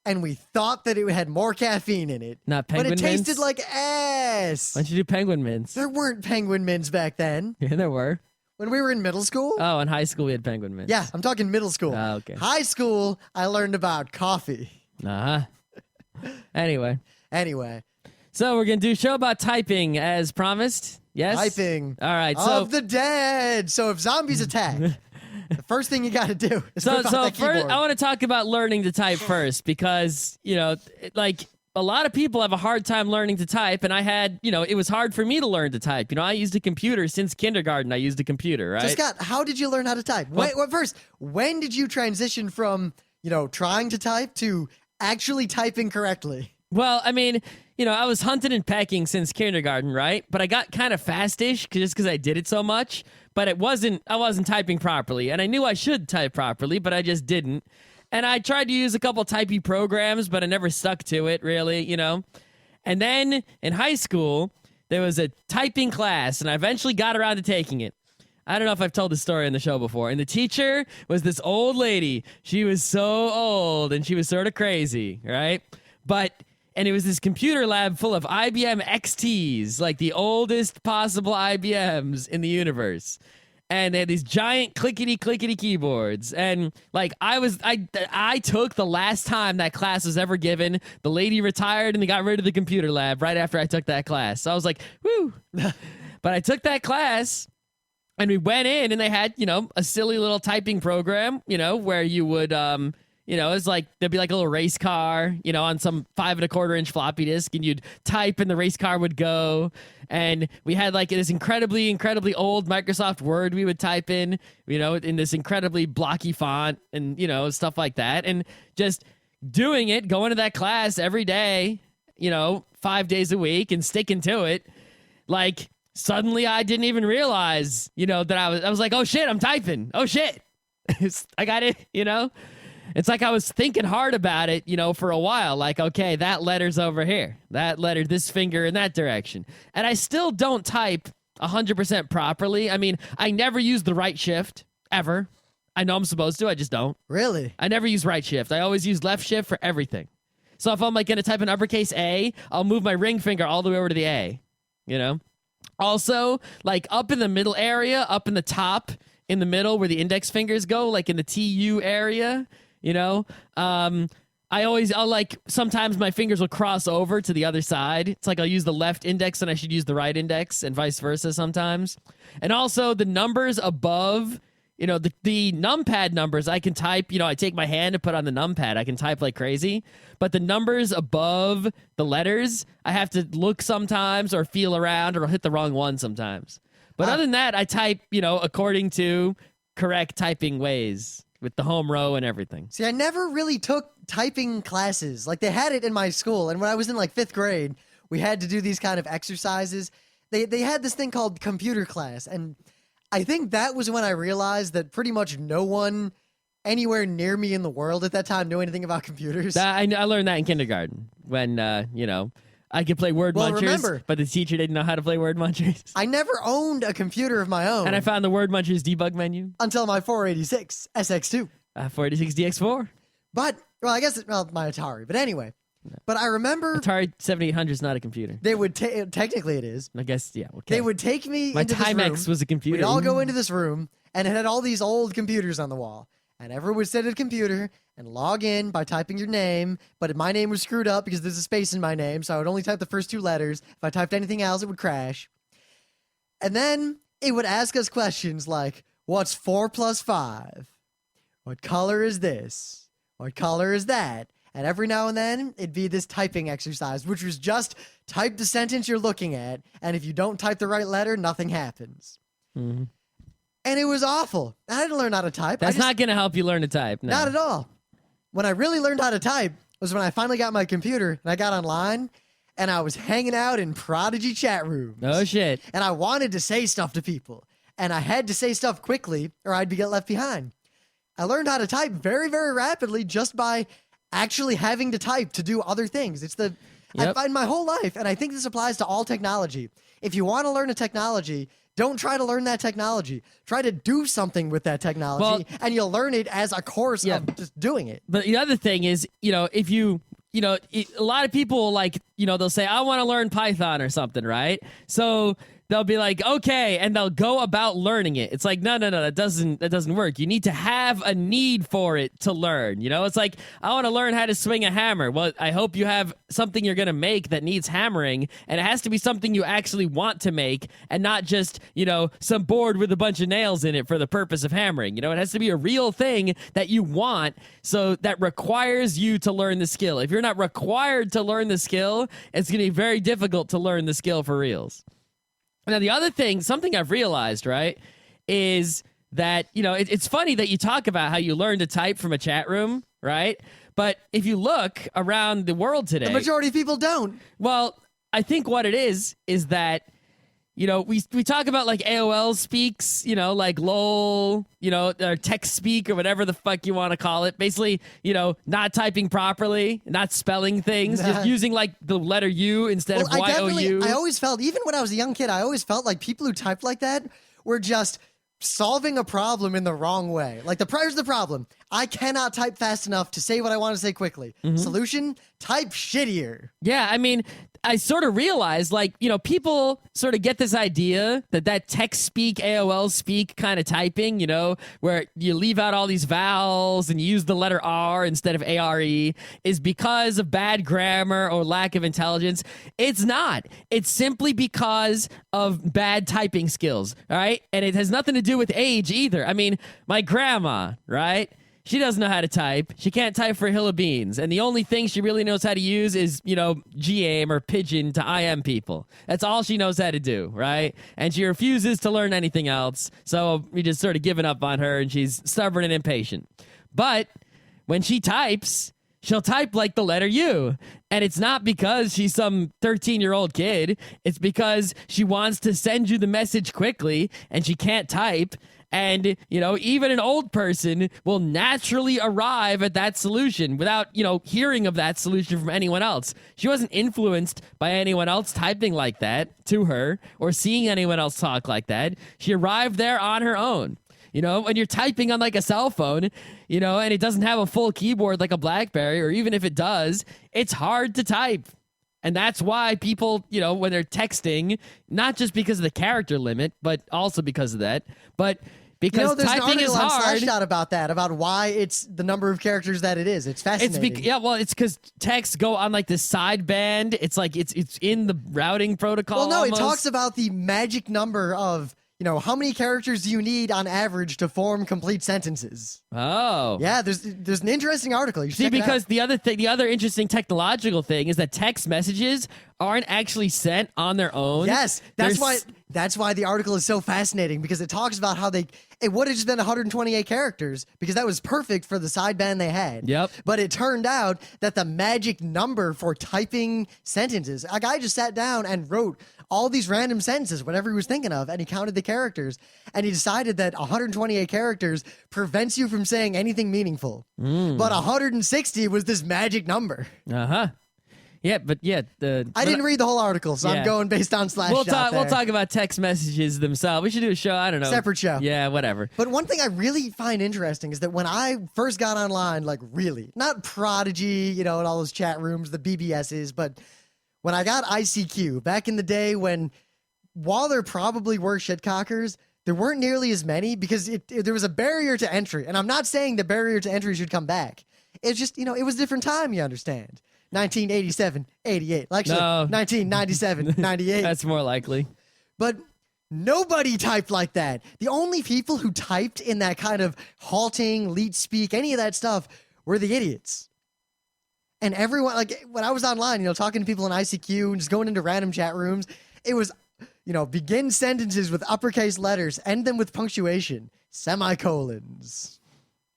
And we thought that it had more caffeine in it. Not Penguin But it Mints? tasted like ass. Why don't you do Penguin Mints? There weren't Penguin Mints back then. Yeah, there were. When we were in middle school? Oh, in high school we had Penguin Mints. Yeah, I'm talking middle school. Oh, okay. High school, I learned about coffee. Uh-huh. Anyway. So we're going to do a show about typing as promised. Yes? Typing. All right. So of the dead. So if zombies attack, the first thing you got to do is So rip out that first, keyboard. I want to talk about learning to type first because, like a lot of people have a hard time learning to type, and I had, it was hard for me to learn to type. I used a computer since kindergarten. I used a computer, right? So Scott, how did you learn how to type? First, when did you transition from, trying to type to actually typing correctly? Well, I mean, I was hunting and pecking since kindergarten, right? But I got kind of fastish just because I did it so much. But I wasn't typing properly, and I knew I should type properly, but I just didn't. And I tried to use a couple typey programs, but I never stuck to it, really, And then in high school, there was a typing class, and I eventually got around to taking it. I don't know if I've told this story on the show before. And the teacher was this old lady. She was so old, and she was sort of crazy, right? And it was this computer lab full of IBM XTs, like the oldest possible IBMs in the universe. And they had these giant clickety keyboards. And like I took the last time that class was ever given. The lady retired and they got rid of the computer lab right after I took that class. So I was like, whoo. But I took that class and we went in and they had, a silly little typing program, where you would it's like there'd be like a little race car, on some 5 1/4-inch floppy disk, and you'd type and the race car would go. And we had like this incredibly old Microsoft Word we would type in this incredibly blocky font and, stuff like that. And just doing it, going to that class every day, 5 days a week and sticking to it. Like suddenly I didn't even realize, that I was like, oh shit, I'm typing. Oh shit. I got it, It's like I was thinking hard about it, for a while. Like, okay, that letter's over here. That letter, this finger in that direction. And I still don't type 100% properly. I mean, I never use the right shift, ever. I know I'm supposed to, I just don't. Really? I never use right shift. I always use left shift for everything. So if I'm like going to type an uppercase A, I'll move my ring finger all the way over to the A, Also, like up in the middle area, up in the top, in the middle where the index fingers go, like in the TU area, I'll like, sometimes my fingers will cross over to the other side. It's like I'll use the left index and I should use the right index and vice versa sometimes. And also the numbers above, the numpad numbers I can type, I take my hand and put on the numpad. I can type like crazy. But the numbers above the letters, I have to look sometimes or feel around or I'll hit the wrong one sometimes. But other than that, I type, according to correct typing ways. With the home row and everything. See, I never really took typing classes. Like, they had it in my school, and when I was in, like, 5th grade, we had to do these kind of exercises. They had this thing called computer class, and I think that was when I realized that pretty much no one anywhere near me in the world at that time knew anything about computers. I learned that in kindergarten when, I could play word Well, munchers, remember- but the teacher didn't know how to play word munchers. I never owned a computer of my own And I found the word munchers debug menu. until my 486 SX2. 486 DX4. But, well, I guess, my Atari. But anyway. But I remember Atari 7800 is not a computer. they would technically it is. I guess, yeah. Okay. They would take me My into this room. Timex was a computer. We'd all go into this room, and it had all these old computers on the wall. And everyone would sit at a computer and log in by typing your name, but my name was screwed up because there's a space in my name, so I would only type the first 2 letters. If I typed anything else, it would crash. And then it would ask us questions like, what's 4 plus 5? What color is this? What color is that? And every now and then, it'd be this typing exercise, which was just type the sentence you're looking at, and if you don't type the right letter, nothing happens. Mm-hmm. And it was awful. I didn't learn how to type. That's not going to help you learn to type. No. Not at all. When I really learned how to type was when I finally got my computer, and I got online, and I was hanging out in Prodigy chat rooms. Oh, shit. And I wanted to say stuff to people, and I had to say stuff quickly, or I'd get left behind. I learned how to type very, very rapidly just by actually having to type to do other things. I find my whole life, and I think this applies to all technology. If you want to learn a technology, don't try to learn that technology. Try to do something with that technology, and you'll learn it as a course of just doing it. But the other thing is, if you, a lot of people they'll say, I want to learn Python or something, right? So they'll be like, okay, and they'll go about learning it. It's like, no, that doesn't work. You need to have a need for it to learn. It's like, I want to learn how to swing a hammer. Well, I hope you have something you're going to make that needs hammering, and it has to be something you actually want to make, and not just, some board with a bunch of nails in it for the purpose of hammering. It has to be a real thing that you want, so that requires you to learn the skill. If you're not required to learn the skill, it's going to be very difficult to learn the skill for reals. Now, the other thing, something I've realized, right, is that, it's funny that you talk about how you learn to type from a chat room, right? But if you look around the world today... The majority of people don't. Well, I think what it is that, we talk about, like, AOL speaks, like LOL, or text speak or whatever the fuck you want to call it. Basically, not typing properly, not spelling things, just using, like, the letter U instead of Y-O-U. I always felt, even when I was a young kid, I always felt like people who typed like that were just solving a problem in the wrong way. Like, here's the problem. I cannot type fast enough to say what I want to say quickly. Solution? Type shittier. Yeah, I mean, I sort of realized, people sort of get this idea that text speak, AOL speak kind of typing, where you leave out all these vowels and you use the letter R instead of ARE, is because of bad grammar or lack of intelligence. It's not. It's simply because of bad typing skills, all right? And it has nothing to do with age either. I mean, my grandma, right? She doesn't know how to type. She can't type for a hill of beans. And the only thing she really knows how to use is, GAIM or Pigeon to IM people. That's all she knows how to do, right? And she refuses to learn anything else. So we just sort of given up on her, and she's stubborn and impatient. But when she types, she'll type like the letter U. And it's not because she's some 13-year-old kid. It's because she wants to send you the message quickly, and she can't type. And, even an old person will naturally arrive at that solution without, hearing of that solution from anyone else. She wasn't influenced by anyone else typing like that to her or seeing anyone else talk like that. She arrived there on her own. When you're typing on like a cell phone, and it doesn't have a full keyboard like a BlackBerry, or even if it does, it's hard to type. And that's why people, when they're texting, not just because of the character limit, but also because of that, but because there's typing an is article hard. on Slashdot about that, about why it's the number of characters that it is. It's fascinating. It's because texts go on like this sideband. It's like it's in the routing protocol. Well, no, almost. It talks about the magic number of, how many characters do you need on average to form complete sentences? Oh. Yeah, there's an interesting article. You should check it because out. the other interesting technological thing is that text messages aren't actually sent on their own. Yes, that's why the article is so fascinating, because it talks about how it would have just been 128 characters because that was perfect for the sideband they had. Yep. But it turned out that the magic number for typing sentences, a guy just sat down and wrote all these random sentences, whatever he was thinking of, and he counted the characters, and he decided that 128 characters prevents you from saying anything meaningful. But 160 was this magic number. Uh-huh. Yeah, but yeah, I didn't read the whole article, so Yeah. I'm going based on Slash. We'll shot talk there. about text messages themselves. We should do a show. I don't know. Separate show. Yeah, whatever. But one thing I really find interesting is that when I first got online, like really, not Prodigy, you know, and all those chat rooms, the BBSs, but when I got ICQ back in the day when, while there probably were shitcockers, there weren't nearly as many because there was a barrier to entry. And I'm not saying the barrier to entry should come back. It's just, you know, it was a different time, you understand. 1987, 88. Actually, No. 1997, 98. That's more likely. But nobody typed like that. The only people who typed in that kind of halting, leet speak, any of that stuff were the idiots. And everyone, like when I was online, you know, talking to people in ICQ and just going into random chat rooms, it was, you know, begin sentences with uppercase letters, end them with punctuation, semicolons.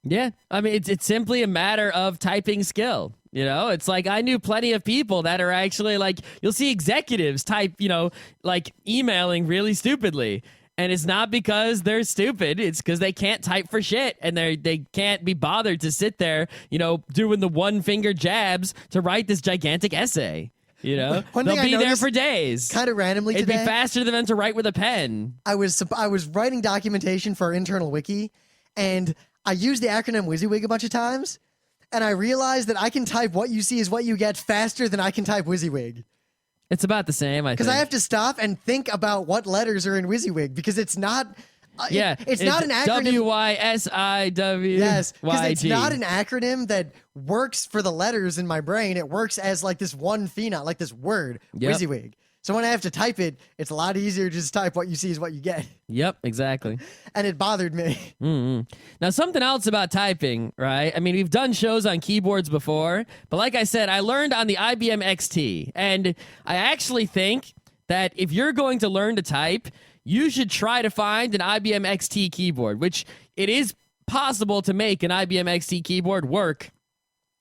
Yeah, I mean, it's simply a matter of typing skill. You know, it's like I knew plenty of people that are actually like, you'll see executives type, you know, like emailing really stupidly. And it's not because they're stupid. It's because they can't type for shit. And they can't be bothered to sit there, you know, doing the one finger jabs to write this gigantic essay. You know, One they'll thing I be there noticed for days. Kind of randomly It'd today, be faster than them to write with a pen. I was writing documentation for our internal wiki, and I used the acronym WYSIWYG a bunch of times, and I realized that I can type "what you see is what you get" faster than I can type WYSIWYG. It's about the same, I think. Because I have to stop and think about what letters are in WYSIWYG because it's not. It's not an acronym. WYSIWYG. Yes, because it's not an acronym that works for the letters in my brain. It works as like this one phenom, like this word, Yep. WYSIWYG. So when I have to type it, it's a lot easier to just type "what you see is what you get," Yep, exactly. and it bothered me. Now, something else about typing, right? I mean, we've done shows on keyboards before, but like I said, I learned on the IBM XT, and I actually think that if you're going to learn to type, you should try to find an IBM XT keyboard, which it is possible to make an IBM XT keyboard work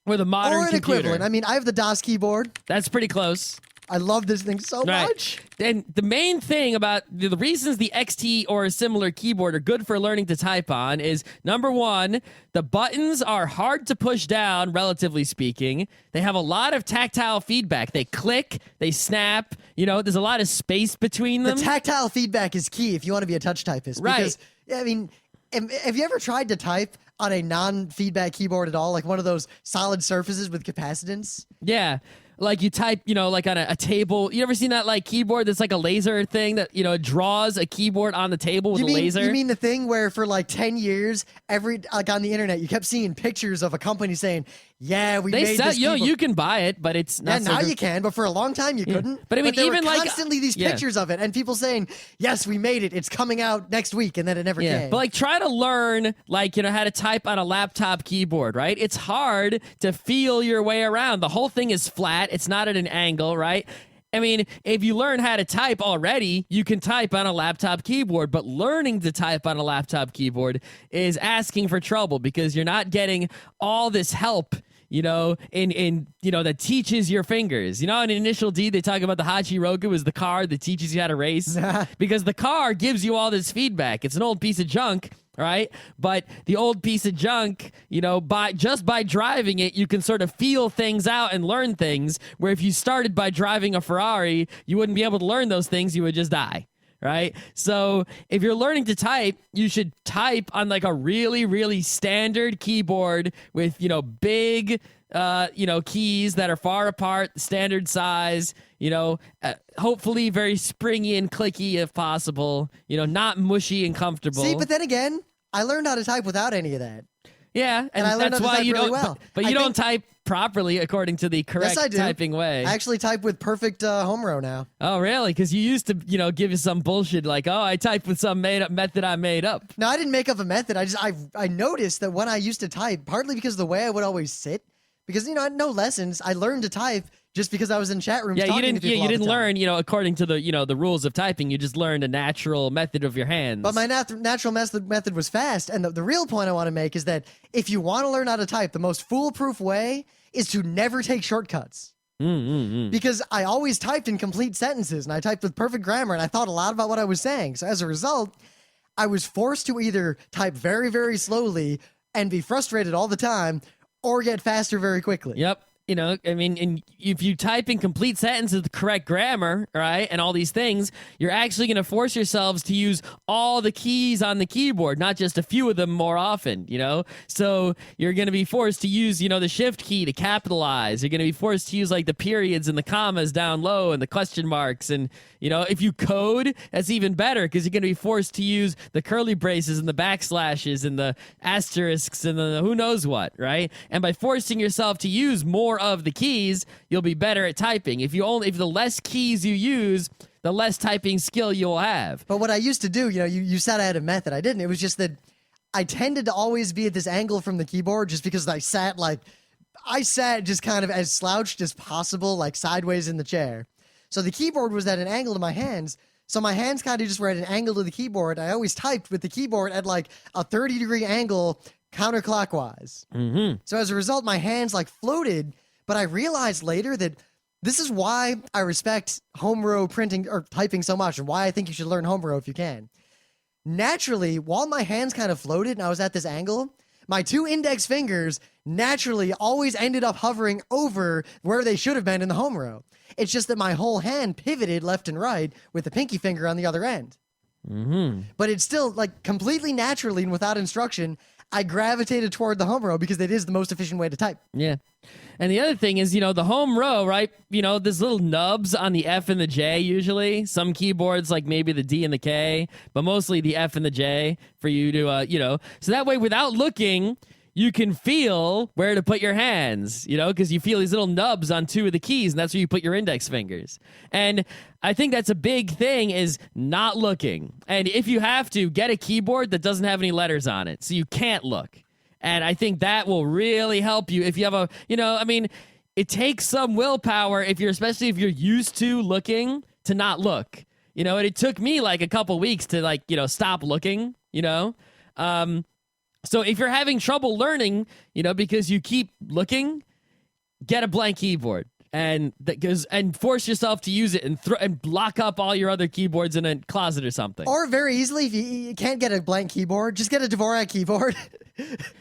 with a modern Or an computer. equivalent. I mean, I have the DOS keyboard. That's pretty close. I love this thing so Right. much. And the main thing about the reasons the XT or a similar keyboard are good for learning to type on is, number one, the buttons are hard to push down, relatively speaking. They have a lot of tactile feedback. They click, they snap, you know, there's a lot of space between them. The tactile feedback is key if you want to be a touch typist. Right. Because, I mean, have you ever tried to type on a non-feedback keyboard at all? Like one of those solid surfaces with capacitance? Yeah. Like you type, you know, like on a table. You ever seen that like keyboard that's like a laser thing that, you know, it draws a keyboard on the table with a laser? You mean the thing where for like 10 years, like on the internet, you kept seeing pictures of a company saying, yeah, we They made sell, this you know, keyboard. you can buy it, but it's not Yeah, so now good. you can, but for a long time you couldn't. But I mean, there even were like constantly these yeah. pictures of it, and people saying, "Yes, we made it. It's coming out next week," and then it never Yeah, came. but like try to learn like, you know, how to type on a laptop keyboard, right? It's hard to feel your way around. The whole thing is flat. It's not at an angle, right? I mean, if you learn how to type already, you can type on a laptop keyboard, but learning to type on a laptop keyboard is asking for trouble because you're not getting all this help, you know, in you know, that teaches your fingers. You know, in Initial D, they talk about the Hachiroku is the car that teaches you how to race because the car gives you all this feedback. It's an old piece of junk, right? But the old piece of junk, you know, by driving it, you can sort of feel things out and learn things, where if you started by driving a Ferrari, you wouldn't be able to learn those things. You would just die. Right? So if you're learning to type, you should type on like a really, really standard keyboard with, you know, big, you know, keys that are far apart, standard size, you know, hopefully very springy and clicky if possible, you know, not mushy and comfortable. See, but then again, I learned how to type without any of that. Yeah, and I learned that's how to why type you really don't. well. But I you don't think- type properly according to the correct Yes, I do. typing way. I actually type with perfect home row now. Oh, really? Because you used to, you know, give us some bullshit like, oh, I type with some made up method I made up. No, I didn't make up a method. I noticed that when I used to type, partly because of the way I would always sit, because, you know, I had no lessons, I learned to type just because I was in chat rooms Yeah, you talking didn't. to people You all the didn't time. learn, you know, according to the, you know, the rules of typing. You just learned a natural method of your hands. But my natural method was fast. And the real point I want to make is that if you want to learn how to type, the most foolproof way is to never take shortcuts. Because I always typed in complete sentences and I typed with perfect grammar and I thought a lot about what I was saying. So as a result, I was forced to either type very, very slowly and be frustrated all the time or get faster very quickly. Yep. you know, I mean, and if you type in complete sentences with the correct grammar, right, and all these things, you're actually going to force yourselves to use all the keys on the keyboard, not just a few of them more often, you know? So you're going to be forced to use, you know, the shift key to capitalize. You're going to be forced to use like the periods and the commas down low and the question marks. And, you know, if you code, that's even better because you're going to be forced to use the curly braces and the backslashes and the asterisks and the who knows what, right? And by forcing yourself to use more of the keys, you'll be better at typing. If the less keys you use, the less typing skill you'll have. But what I used to do, you know, you said I had a method. I didn't. It was just that I tended to always be at this angle from the keyboard just because I sat just kind of as slouched as possible, like sideways in the chair. So the keyboard was at an angle to my hands. So my hands kind of just were at an angle to the keyboard. I always typed with the keyboard at like a 30-degree angle counterclockwise. Mm-hmm. So as a result, my hands like floated, but I realized later that this is why I respect home row printing or typing so much and why I think you should learn home row if you can. Naturally, while my hands kind of floated and I was at this angle, my 2 index fingers naturally always ended up hovering over where they should have been in the home row. It's just that my whole hand pivoted left and right with the pinky finger on the other end. Mm-hmm. But it's still like completely naturally and without instruction, I gravitated toward the home row because it is the most efficient way to type. Yeah. And the other thing is, you know, the home row, right? You know, there's little nubs on the F and the J usually. Some keyboards, like maybe the D and the K, but mostly the F and the J for you to, you know. So that way, without looking, you can feel where to put your hands, you know, because you feel these little nubs on 2 of the keys, and that's where you put your index fingers. And I think that's a big thing is not looking. And if you have to, get a keyboard that doesn't have any letters on it, so you can't look. And I think that will really help you if you have a, you know, I mean, it takes some willpower especially if you're used to looking, to not look, you know, and it took me like a couple weeks to like, you know, stop looking, you know. So if you're having trouble learning, you know, because you keep looking, get a blank keyboard and force yourself to use it and lock up all your other keyboards in a closet or something. Or very easily, if you can't get a blank keyboard, just get a Dvorak keyboard.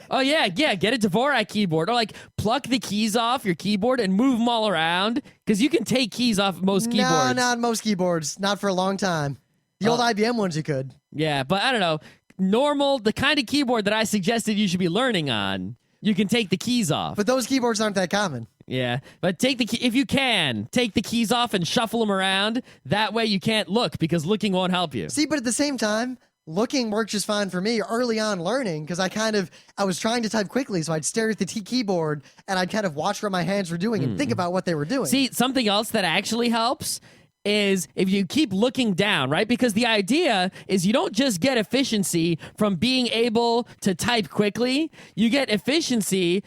Oh, yeah, get a Dvorak keyboard. Or, like, pluck the keys off your keyboard and move them all around, because you can take keys off most keyboards. No, not most keyboards. Not for a long time. The old IBM ones you could. Yeah, but I don't know. The kind of keyboard that I suggested you should be learning on, you can take the keys off. But those keyboards aren't that common. Yeah, but if you can, take the keys off and shuffle them around. That way you can't look, because looking won't help you. See, but at the same time, looking worked just fine for me early on learning, because I was trying to type quickly, so I'd stare at the keyboard and I'd kind of watch what my hands were doing and think about what they were doing. See, something else that actually helps is if you keep looking down, right? Because the idea is you don't just get efficiency from being able to type quickly. You get efficiency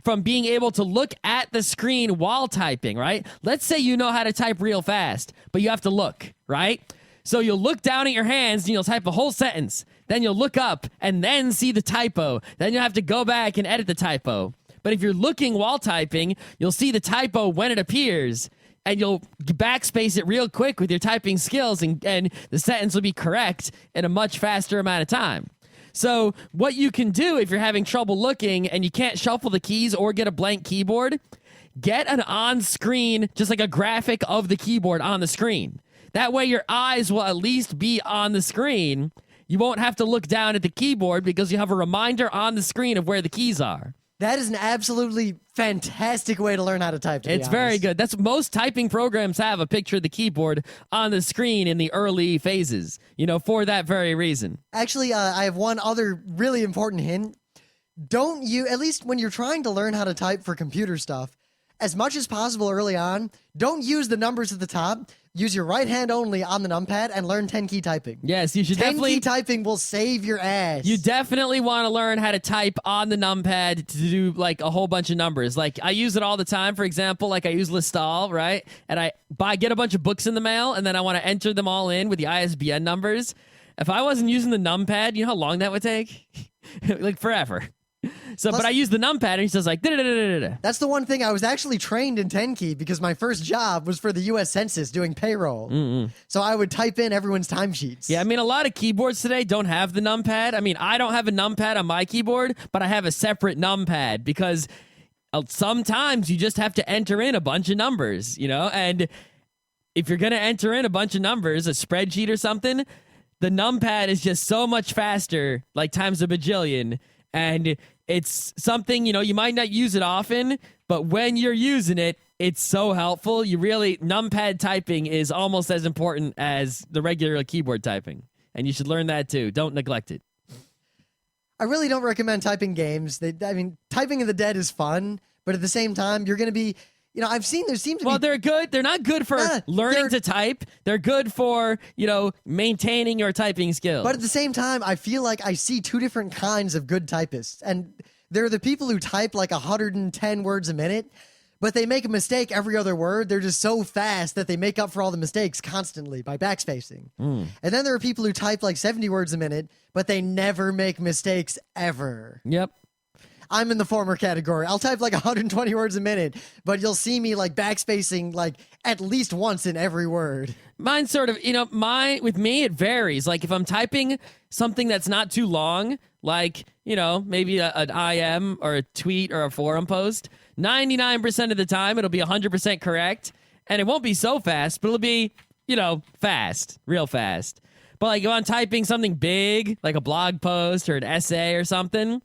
from being able to look at the screen while typing, right? Let's say you know how to type real fast, but you have to look, right? So you'll look down at your hands and you'll type a whole sentence. Then you'll look up and then see the typo. Then you'll have to go back and edit the typo. But if you're looking while typing, you'll see the typo when it appears. And you'll backspace it real quick with your typing skills, and the sentence will be correct in a much faster amount of time. So what you can do if you're having trouble looking and you can't shuffle the keys or get a blank keyboard, get an on-screen, just like a graphic of the keyboard on the screen. That way your eyes will at least be on the screen. You won't have to look down at the keyboard because you have a reminder on the screen of where the keys are. That is an absolutely fantastic way to learn how to type, to be It's very honest. good. That's most typing programs have a picture of the keyboard on the screen in the early phases, you know, for that very reason. Actually, I have one other really important hint. At least when you're trying to learn how to type for computer stuff, as much as possible early on, don't use the numbers at the top. Use your right hand only on the numpad and learn 10-key typing. Yes, you should 10-key typing will save your ass. You definitely want to learn how to type on the numpad to do like a whole bunch of numbers. Like I use it all the time. For example, like I use Listal, right? And I get a bunch of books in the mail, and then I want to enter them all in with the ISBN numbers. If I wasn't using the numpad, you know how long that would take? Like forever. So, Plus, but I use the numpad, and he says like, da-da-da-da-da-da. That's the one thing. I was actually trained in 10-key because my first job was for the U.S. Census doing payroll. So I would type in everyone's timesheets. Yeah, I mean, a lot of keyboards today don't have the numpad. I mean, I don't have a numpad on my keyboard, but I have a separate numpad because sometimes you just have to enter in a bunch of numbers, and if you're going to enter in a bunch of numbers, a spreadsheet or something, the numpad is just so much faster, like times a bajillion. And it's something, you might not use it often, but when you're using it, it's so helpful. Numpad typing is almost as important as the regular keyboard typing. And you should learn that too. Don't neglect it. I really don't recommend typing games. Typing in the dead is fun, but at the same time, you're going to be, I've seen there seems to be. Well, they're good. They're not good for learning to type. They're good for, maintaining your typing skills. But at the same time, I feel like I see two different kinds of good typists. And there are the people who type like 110 words a minute, but they make a mistake every other word. They're just so fast that they make up for all the mistakes constantly by backspacing. And then there are people who type like 70 words a minute, but they never make mistakes ever. Yep. I'm in the former category. I'll type like 120 words a minute, but you'll see me like backspacing like at least once in every word. Mine's sort of, with me, it varies. Like if I'm typing something that's not too long, like, maybe an IM or a tweet or a forum post, 99% of the time it'll be 100% correct. And it won't be so fast, but it'll be, fast, real fast. But like if I'm typing something big, like a blog post or an essay or something,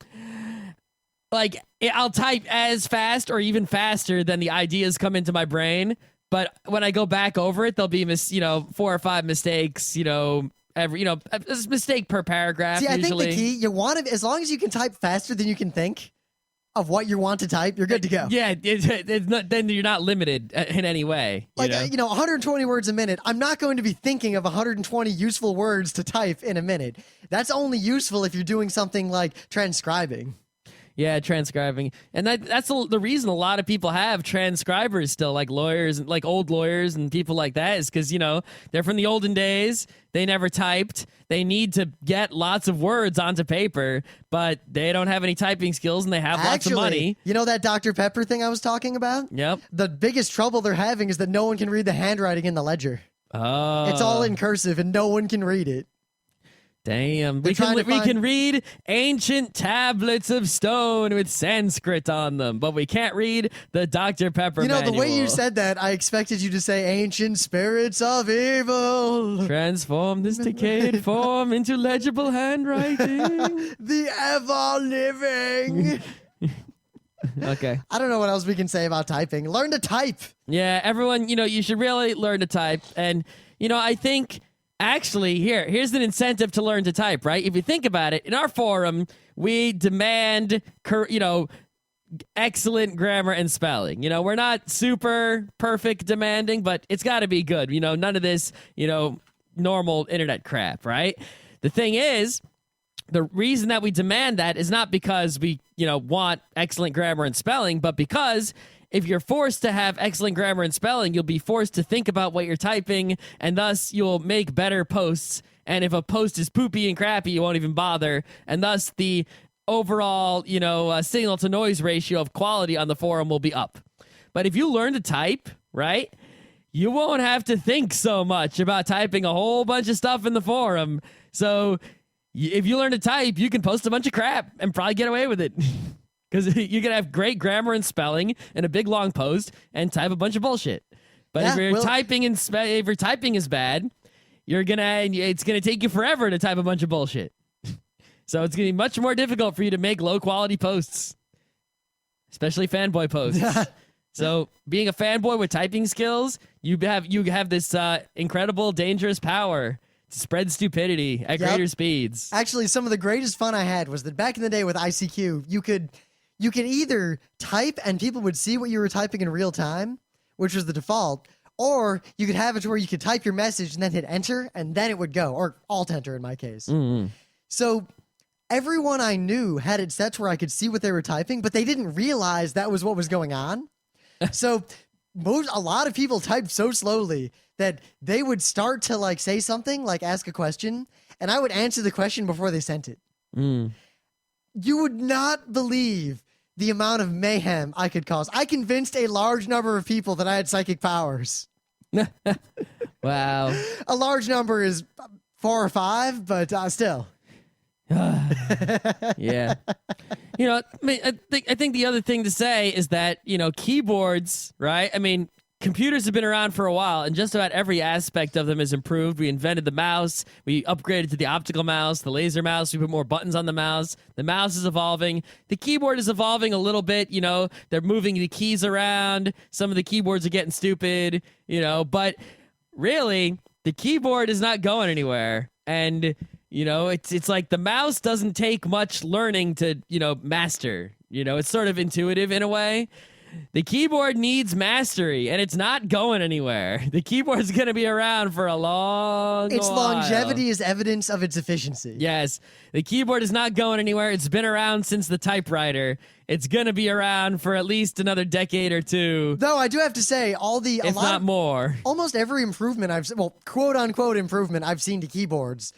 like I'll type as fast or even faster than the ideas come into my brain. But when I go back over it, there'll be 4 or 5 mistakes, every a mistake per paragraph. See, I usually. think the key, you want to, as long as you can type faster than you can think of what you want to type, you're good to go. Yeah, it's not, then you're not limited in any way. Like, 120 words a minute, I'm not going to be thinking of 120 useful words to type in a minute. That's only useful if you're doing something like transcribing. Yeah, transcribing. And that's the reason a lot of people have transcribers still, like lawyers, like old lawyers and people like that, is because, they're from the olden days. They never typed. They need to get lots of words onto paper, but they don't have any typing skills and they have lots of money. You know that Dr. Pepper thing I was talking about? Yep. The biggest trouble they're having is that no one can read the handwriting in the ledger. Oh. It's all in cursive and no one can read it. Damn, we can read ancient tablets of stone with Sanskrit on them, but we can't read the Dr. Pepper manual. The way you said that, I expected you to say ancient spirits of evil. Transform this decayed form into legible handwriting. The ever-living. Okay. I don't know what else we can say about typing. Learn to type. Yeah, everyone, you should really learn to type. And, I think... Actually, here's an incentive to learn to type, right? If you think about it, in our forum, we demand, excellent grammar and spelling. We're not super perfect demanding, but it's got to be good. None of this, normal internet crap, right? The thing is, the reason that we demand that is not because we, want excellent grammar and spelling, but because if you're forced to have excellent grammar and spelling, you'll be forced to think about what you're typing, and thus you'll make better posts. And if a post is poopy and crappy, you won't even bother. And thus the overall, signal to noise ratio of quality on the forum will be up. But if you learn to type, right, you won't have to think so much about typing a whole bunch of stuff in the forum. So if you learn to type, you can post a bunch of crap and probably get away with it. Because you can have great grammar and spelling in a big long post and type a bunch of bullshit. But if your typing is bad, it's gonna take you forever to type a bunch of bullshit. So it's gonna be much more difficult for you to make low quality posts, especially fanboy posts. So being a fanboy with typing skills, you have this incredible, dangerous power to spread stupidity at greater speeds. Actually, some of the greatest fun I had was that back in the day with ICQ, you could either type and people would see what you were typing in real time, which was the default, or you could have it to where you could type your message and then hit enter, and then it would go, or alt enter in my case. Mm-hmm. So everyone I knew had it set to where I could see what they were typing, but they didn't realize that was what was going on. So a lot of people typed so slowly that they would start to say something, ask a question, and I would answer the question before they sent it. Mm. You would not believe the amount of mayhem I could cause. I convinced a large number of people that I had psychic powers. Wow. A large number is 4 or 5, but still. Yeah. You know, I think the other thing to say is that, keyboards, right? I mean, computers have been around for a while, and just about every aspect of them is improved. We invented the mouse. We upgraded to the optical mouse, the laser mouse. We put more buttons on the mouse. The mouse is evolving. The keyboard is evolving a little bit. They're moving the keys around. Some of the keyboards are getting stupid, but really, the keyboard is not going anywhere. And, it's like the mouse doesn't take much learning to, master. It's sort of intuitive in a way. The keyboard needs mastery, and it's not going anywhere. The keyboard's going to be around for a long Its while. longevity is evidence of its efficiency. Yes. The keyboard is not going anywhere. It's been around since the typewriter. It's going to be around for at least another decade or two. Though I do have to say, if not more. Almost every improvement quote unquote improvement I've seen to keyboards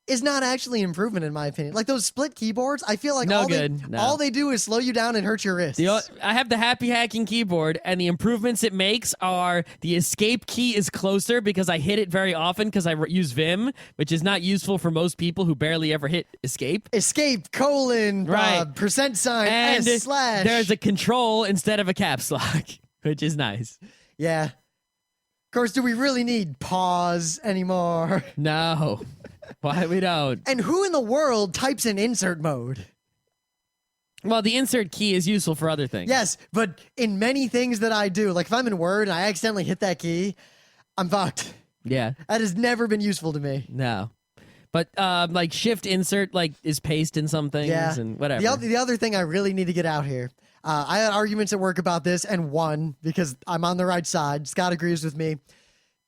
is not actually an improvement in my opinion. Like those split keyboards, I feel like all they do is slow you down and hurt your wrists. I have the happy hacking keyboard, and the improvements it makes are the escape key is closer because I hit it very often because I use Vim, which is not useful for most people who barely ever hit escape. Escape, right. %, and S/. There's a control instead of a caps lock, which is nice. Yeah. Of course, do we really need pause anymore? No. Why we don't? And who in the world types in insert mode? Well, the insert key is useful for other things. Yes, but in many things that I do, like if I'm in Word and I accidentally hit that key, I'm fucked. Yeah. That has never been useful to me. No. But like shift insert is paste in some things and whatever. The other thing I really need to get out here. I had arguments at work about this and won because I'm on the right side. Scott agrees with me.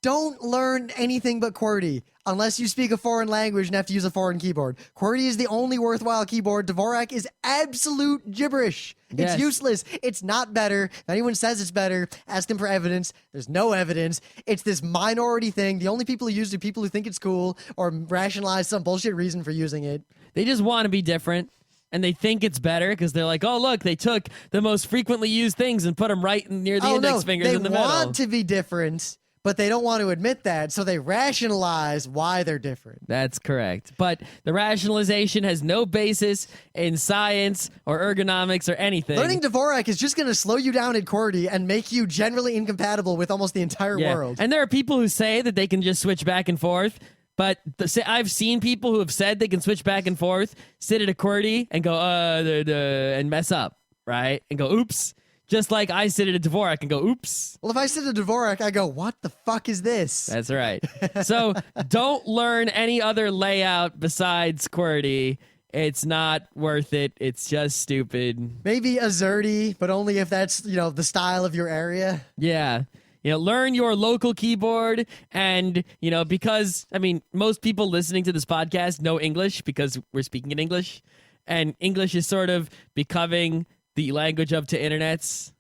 Don't learn anything but QWERTY unless you speak a foreign language and have to use a foreign keyboard. QWERTY is the only worthwhile keyboard. Dvorak is absolute gibberish. Yes. It's useless. It's not better. If anyone says it's better, ask them for evidence. There's no evidence. It's this minority thing. The only people who use it are people who think it's cool or rationalize some bullshit reason for using it. They just want to be different. And they think it's better because they're like, oh, look, they took the most frequently used things and put them right near the index fingers in the middle. They want to be different, but they don't want to admit that, so they rationalize why they're different. That's correct. But the rationalization has no basis in science or ergonomics or anything. Learning Dvorak is just going to slow you down at QWERTY and make you generally incompatible with almost the entire world. And there are people who say that they can just switch back and forth. But I've seen people who have said they can switch back and forth, sit at a QWERTY and go, and mess up, right? And go, oops. Just like I sit at a Dvorak and go, oops. Well, if I sit at a Dvorak, I go, what the fuck is this? That's right. So don't learn any other layout besides QWERTY. It's not worth it. It's just stupid. Maybe Azerty, but only if that's, the style of your area. Yeah. Learn your local keyboard and, because, most people listening to this podcast know English because we're speaking in English. And English is sort of becoming the language of to internets.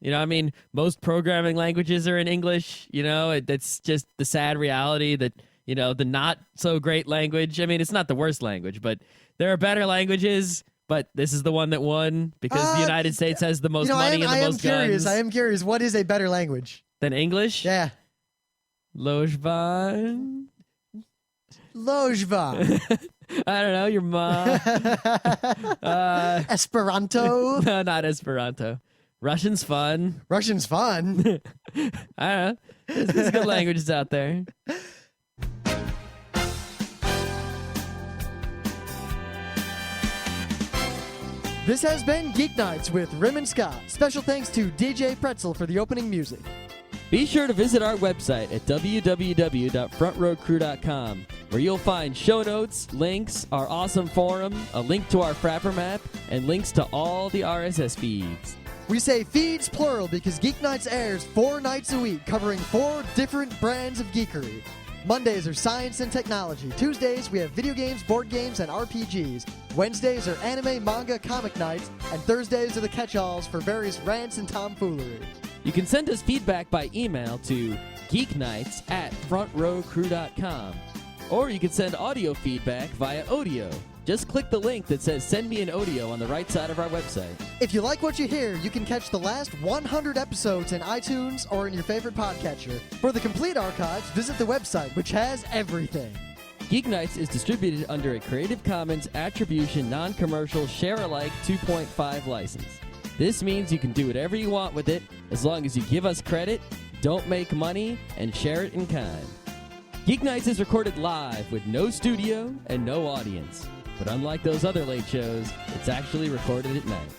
Most programming languages are in English. That's just the sad reality that, the not so great language. It's not the worst language, but there are better languages. But this is the one that won because the United States has the most money and the most guns. I am curious. What is a better language? Than English? Yeah. Lojban? Lojban. I don't know, your mom. Esperanto? No, not Esperanto. Russian's fun. Russian's fun? I don't know. There's good languages out there. This has been Geeknights with Rim and Scott. Special thanks to DJ Pretzel for the opening music. Be sure to visit our website at www.frontrowcrew.com, where you'll find show notes, links, our awesome forum, a link to our Frapper map, and links to all the RSS feeds. We say feeds plural because Geeknights airs 4 nights a week, covering 4 different brands of geekery. Mondays are science and technology. Tuesdays, we have video games, board games, and RPGs. Wednesdays are anime, manga, comic nights. And Thursdays are the catch-alls for various rants and tomfoolery. You can send us feedback by email to geeknights@frontrowcrew.com. Or you can send audio feedback via Audio. Just click the link that says Send Me an Audio on the right side of our website. If you like what you hear, you can catch the last 100 episodes in iTunes or in your favorite podcatcher. For the complete archives, visit the website, which has everything. Geeknights is distributed under a Creative Commons Attribution Non-Commercial Share-alike 2.5 license. This means you can do whatever you want with it as long as you give us credit, don't make money, and share it in kind. Geeknights is recorded live with no studio and no audience. But unlike those other late shows, it's actually recorded at night.